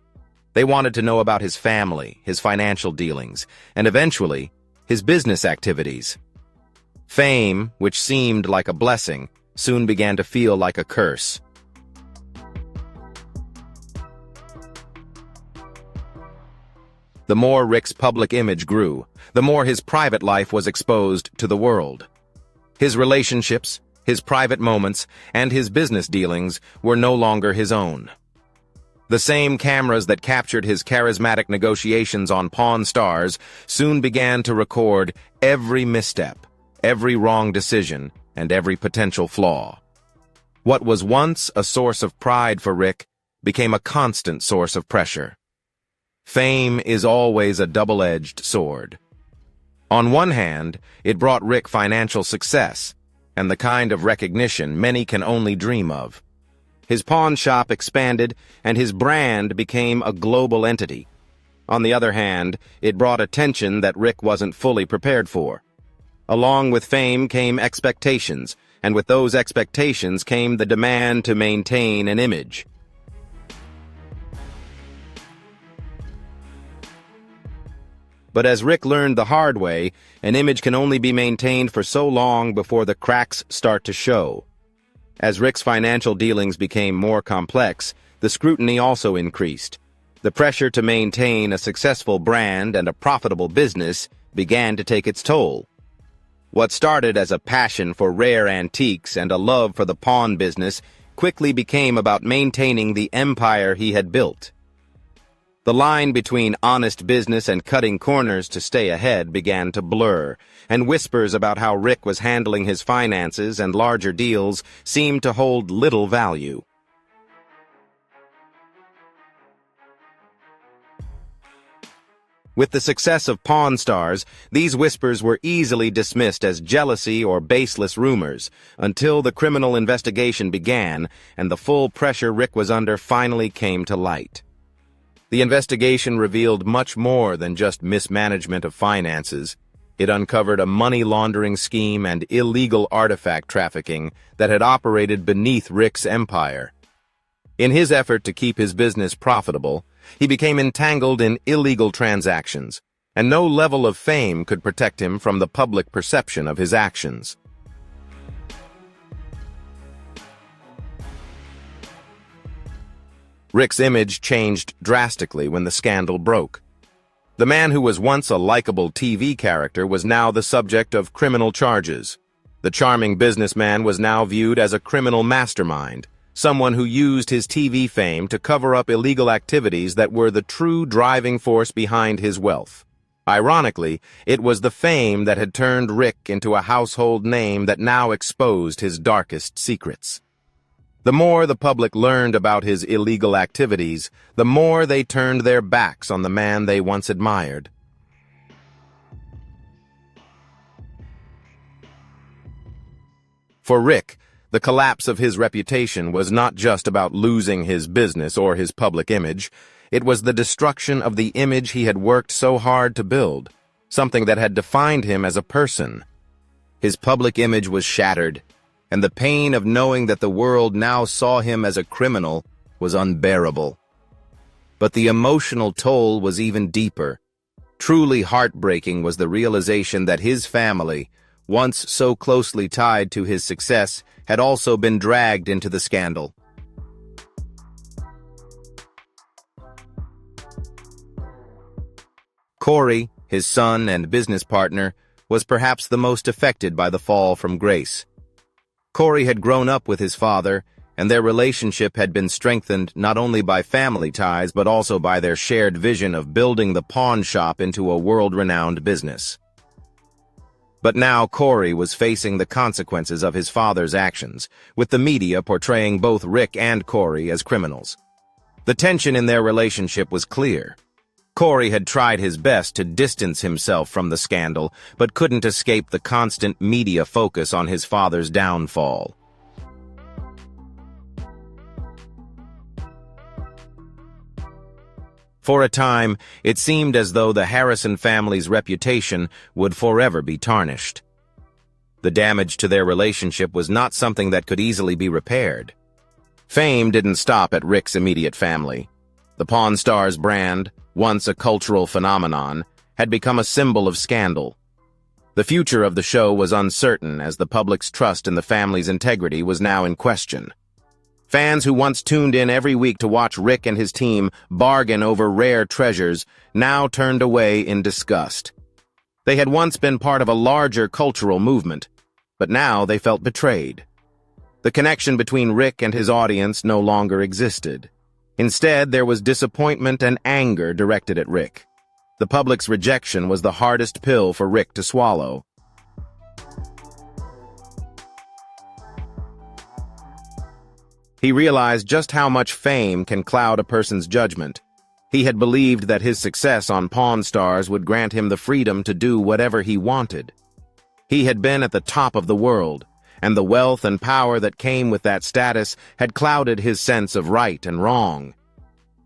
They wanted to know about his family, his financial dealings, and eventually, his business activities. Fame, which seemed like a blessing, soon began to feel like a curse. The more Rick's public image grew, the more his private life was exposed to the world. His relationships, his private moments, and his business dealings were no longer his own. The same cameras that captured his charismatic negotiations on Pawn Stars soon began to record every misstep, every wrong decision, and every potential flaw. What was once a source of pride for Rick became a constant source of pressure. Fame is always a double-edged sword. On one hand, it brought Rick financial success, and the kind of recognition many can only dream of. His pawn shop expanded, and his brand became a global entity. On the other hand, it brought attention that Rick wasn't fully prepared for. Along with fame came expectations, and with those expectations came the demand to maintain an image. But as Rick learned the hard way, an image can only be maintained for so long before the cracks start to show. As Rick's financial dealings became more complex, the scrutiny also increased. The pressure to maintain a successful brand and a profitable business began to take its toll. What started as a passion for rare antiques and a love for the pawn business quickly became about maintaining the empire he had built. The line between honest business and cutting corners to stay ahead began to blur, and whispers about how Rick was handling his finances and larger deals seemed to hold little value. With the success of Pawn Stars, these whispers were easily dismissed as jealousy or baseless rumors, until the criminal investigation began and the full pressure Rick was under finally came to light. The investigation revealed much more than just mismanagement of finances. It uncovered a money laundering scheme and illegal artifact trafficking that had operated beneath Rick's empire. In his effort to keep his business profitable, he became entangled in illegal transactions, and no level of fame could protect him from the public perception of his actions. Rick's image changed drastically when the scandal broke. The man who was once a likable TV character was now the subject of criminal charges. The charming businessman was now viewed as a criminal mastermind, someone who used his TV fame to cover up illegal activities that were the true driving force behind his wealth. Ironically, it was the fame that had turned Rick into a household name that now exposed his darkest secrets. The more the public learned about his illegal activities, the more they turned their backs on the man they once admired. For Rick, the collapse of his reputation was not just about losing his business or his public image. It was the destruction of the image he had worked so hard to build, something that had defined him as a person. His public image was shattered, and the pain of knowing that the world now saw him as a criminal was unbearable. But the emotional toll was even deeper. Truly heartbreaking was the realization that his family, once so closely tied to his success, had also been dragged into the scandal. Cory, his son and business partner, was perhaps the most affected by the fall from grace. Cory had grown up with his father, and their relationship had been strengthened not only by family ties but also by their shared vision of building the pawn shop into a world-renowned business. But now Cory was facing the consequences of his father's actions, with the media portraying both Rick and Cory as criminals. The tension in their relationship was clear. Cory had tried his best to distance himself from the scandal, but couldn't escape the constant media focus on his father's downfall. For a time, it seemed as though the Harrison family's reputation would forever be tarnished. The damage to their relationship was not something that could easily be repaired. Fame didn't stop at Rick's immediate family. The Pawn Stars brand, once a cultural phenomenon, had become a symbol of scandal. The future of the show was uncertain as the public's trust in the family's integrity was now in question. Fans who once tuned in every week to watch Rick and his team bargain over rare treasures now turned away in disgust. They had once been part of a larger cultural movement, but now they felt betrayed. The connection between Rick and his audience no longer existed. Instead, there was disappointment and anger directed at Rick. The public's rejection was the hardest pill for Rick to swallow. He realized just how much fame can cloud a person's judgment. He had believed that his success on Pawn Stars would grant him the freedom to do whatever he wanted. He had been at the top of the world, and the wealth and power that came with that status had clouded his sense of right and wrong.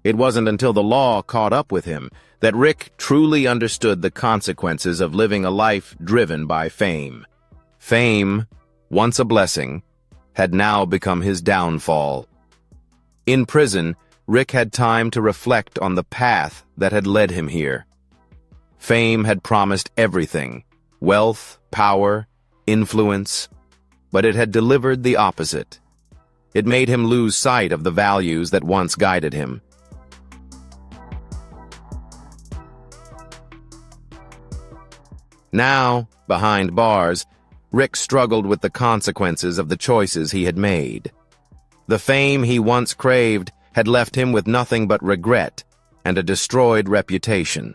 It wasn't until the law caught up with him that Rick truly understood the consequences of living a life driven by fame. Fame, once a blessing, had now become his downfall. In prison, Rick had time to reflect on the path that had led him here. Fame had promised everything: wealth, power, influence. But it had delivered the opposite. It made him lose sight of the values that once guided him. Now, behind bars, Rick struggled with the consequences of the choices he had made. The fame he once craved had left him with nothing but regret and a destroyed reputation.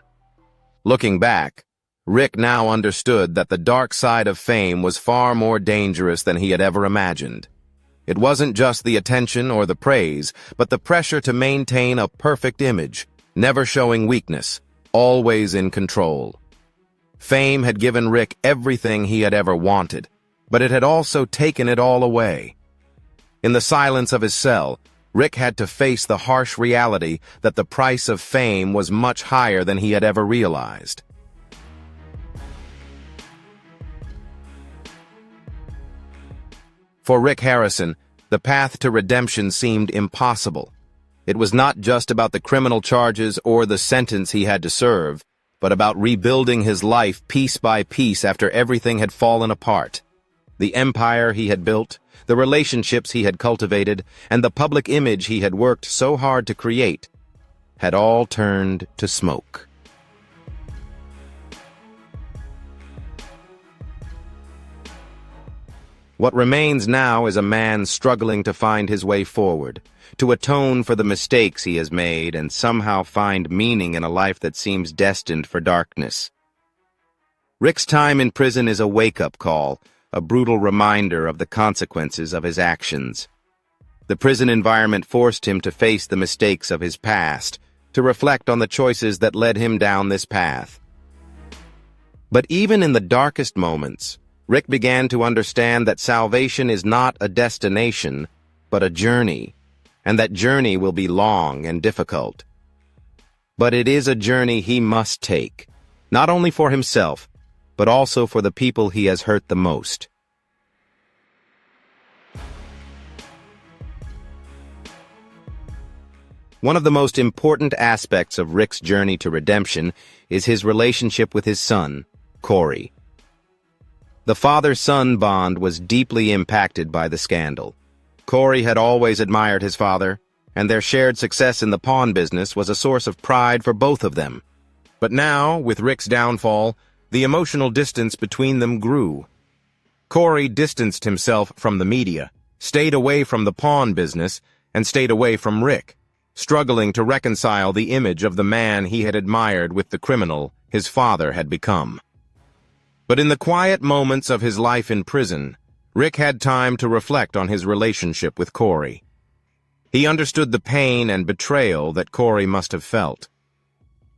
Looking back, Rick now understood that the dark side of fame was far more dangerous than he had ever imagined. It wasn't just the attention or the praise, but the pressure to maintain a perfect image, never showing weakness. always in control. Fame had given Rick everything he had ever wanted, but it had also taken it all away. In the silence of his cell, Rick had to face the harsh reality that the price of fame was much higher than he had ever realized. For Rick Harrison, the path to redemption seemed impossible. It was not just about the criminal charges or the sentence he had to serve, but about rebuilding his life piece by piece after everything had fallen apart. The empire he had built, the relationships he had cultivated, and the public image he had worked so hard to create had all turned to smoke. What remains now is a man struggling to find his way forward, to atone for the mistakes he has made and somehow find meaning in a life that seems destined for darkness. Rick's time in prison is a wake-up call, a brutal reminder of the consequences of his actions. The prison environment forced him to face the mistakes of his past, to reflect on the choices that led him down this path. But even in the darkest moments, Rick began to understand that salvation is not a destination, but a journey, and that journey will be long and difficult. But it is a journey he must take, not only for himself, but also for the people he has hurt the most. One of the most important aspects of Rick's journey to redemption is his relationship with his son, Cory. The father-son bond was deeply impacted by the scandal. Cory had always admired his father, and their shared success in the pawn business was a source of pride for both of them. But now, with Rick's downfall, the emotional distance between them grew. Cory distanced himself from the media, stayed away from the pawn business, and stayed away from Rick, struggling to reconcile the image of the man he had admired with the criminal his father had become. But in the quiet moments of his life in prison, Rick had time to reflect on his relationship with Cory. He understood the pain and betrayal that Cory must have felt.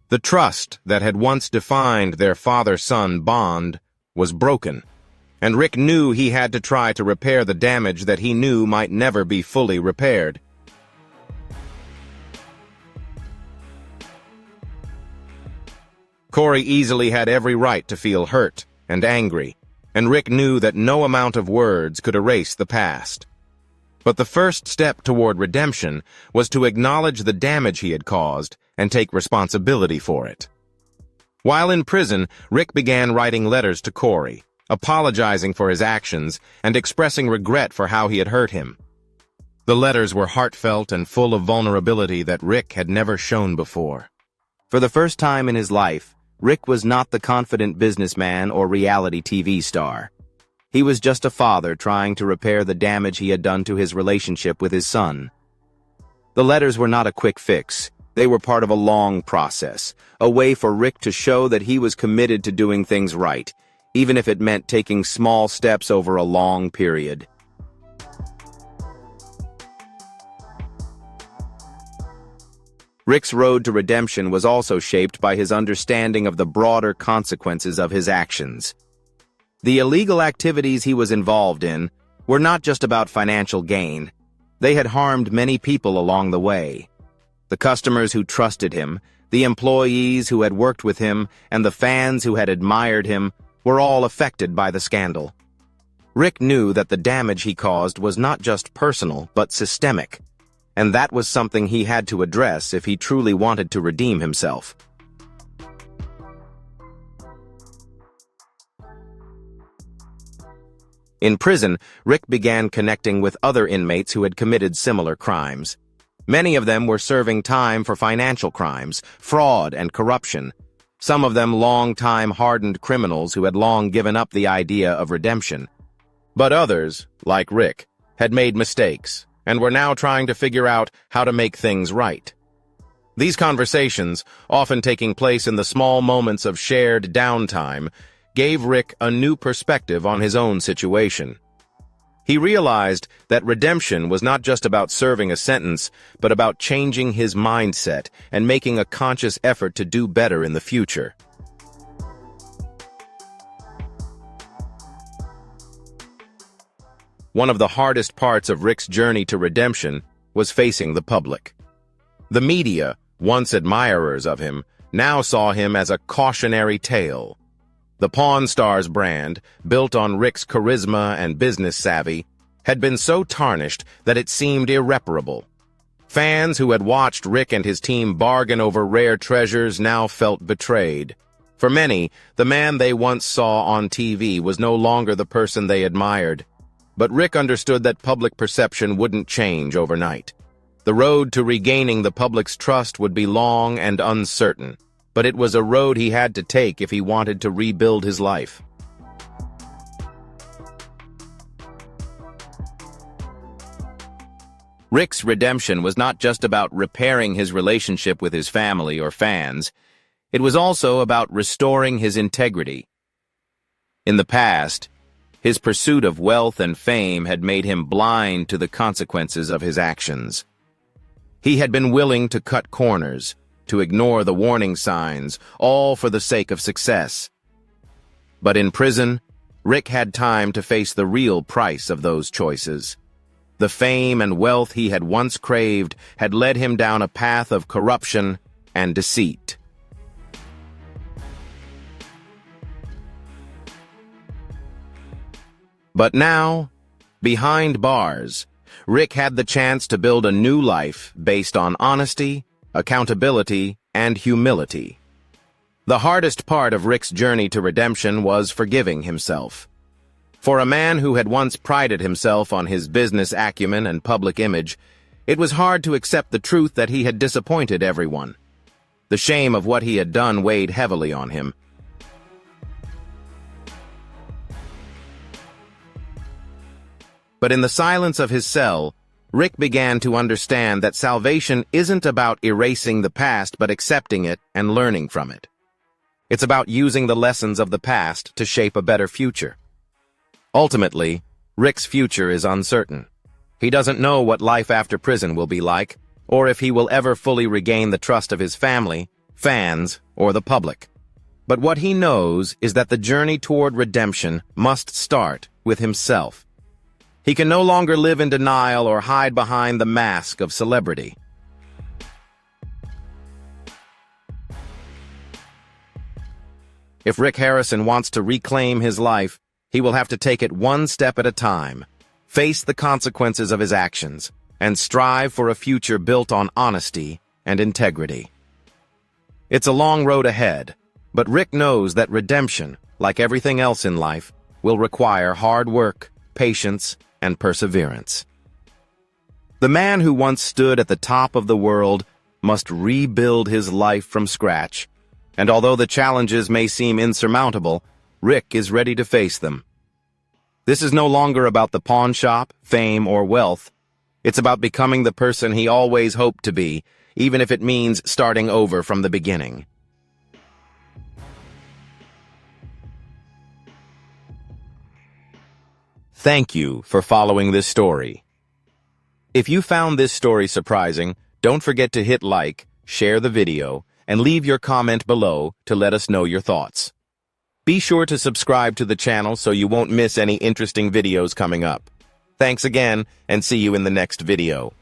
The trust that had once defined their father-son bond was broken, and Rick knew he had to try to repair the damage that he knew might never be fully repaired. Cory easily had every right to feel hurt and angry, and Rick knew that no amount of words could erase the past. But the first step toward redemption was to acknowledge the damage he had caused and take responsibility for it. While in prison, Rick began writing letters to Cory, apologizing for his actions and expressing regret for how he had hurt him. The letters were heartfelt and full of vulnerability that Rick had never shown before. For the first time in his life, Rick was not the confident businessman or reality TV star. He was just a father trying to repair the damage he had done to his relationship with his son. The letters were not a quick fix. They were part of a long process, a way for Rick to show that he was committed to doing things right, even if it meant taking small steps over a long period. Rick's road to redemption was also shaped by his understanding of the broader consequences of his actions. The illegal activities he was involved in were not just about financial gain. They had harmed many people along the way. The customers who trusted him, the employees who had worked with him, and the fans who had admired him were all affected by the scandal. Rick knew that the damage he caused was not just personal, but systemic, and that was something he had to address if he truly wanted to redeem himself. In prison, Rick began connecting with other inmates who had committed similar crimes. Many of them were serving time for financial crimes, fraud, and corruption. Some of them long-time hardened criminals who had long given up the idea of redemption. But others, like Rick, had made mistakes and were now trying to figure out how to make things right. These conversations, often taking place in the small moments of shared downtime, gave Rick a new perspective on his own situation. He realized that redemption was not just about serving a sentence, but about changing his mindset and making a conscious effort to do better in the future. One of the hardest parts of Rick's journey to redemption was facing the public. The media, once admirers of him, now saw him as a cautionary tale. The Pawn Stars brand, built on Rick's charisma and business savvy, had been so tarnished that it seemed irreparable. Fans who had watched Rick and his team bargain over rare treasures now felt betrayed. For many, the man they once saw on TV was no longer the person they admired. But Rick understood that public perception wouldn't change overnight. The road to regaining the public's trust would be long and uncertain, but it was a road he had to take if he wanted to rebuild his life. Rick's redemption was not just about repairing his relationship with his family or fans. It was also about restoring his integrity. In the past, his pursuit of wealth and fame had made him blind to the consequences of his actions. He had been willing to cut corners, to ignore the warning signs, all for the sake of success. But in prison, Rick had time to face the real price of those choices. The fame and wealth he had once craved had led him down a path of corruption and deceit. But now, behind bars, Rick had the chance to build a new life based on honesty, accountability, and humility. The hardest part of Rick's journey to redemption was forgiving himself. For a man who had once prided himself on his business acumen and public image, it was hard to accept the truth that he had disappointed everyone. The shame of what he had done weighed heavily on him. But in the silence of his cell, Rick began to understand that salvation isn't about erasing the past but accepting it and learning from it. It's about using the lessons of the past to shape a better future. Ultimately, Rick's future is uncertain. He doesn't know what life after prison will be like, or if he will ever fully regain the trust of his family, fans, or the public. But what he knows is that the journey toward redemption must start with himself. He can no longer live in denial or hide behind the mask of celebrity. If Rick Harrison wants to reclaim his life, he will have to take it one step at a time, face the consequences of his actions, and strive for a future built on honesty and integrity. It's a long road ahead, but Rick knows that redemption, like everything else in life, will require hard work, patience, and perseverance. The man who once stood at the top of the world must rebuild his life from scratch, and although the challenges may seem insurmountable, Rick is ready to face them. This is no longer about the pawn shop, fame, or wealth. It's about becoming the person he always hoped to be, even if it means starting over from the beginning. Thank you for following this story. If you found this story surprising, don't forget to hit like, share the video, and leave your comment below to let us know your thoughts. Be sure to subscribe to the channel so you won't miss any interesting videos coming up. Thanks again, and see you in the next video.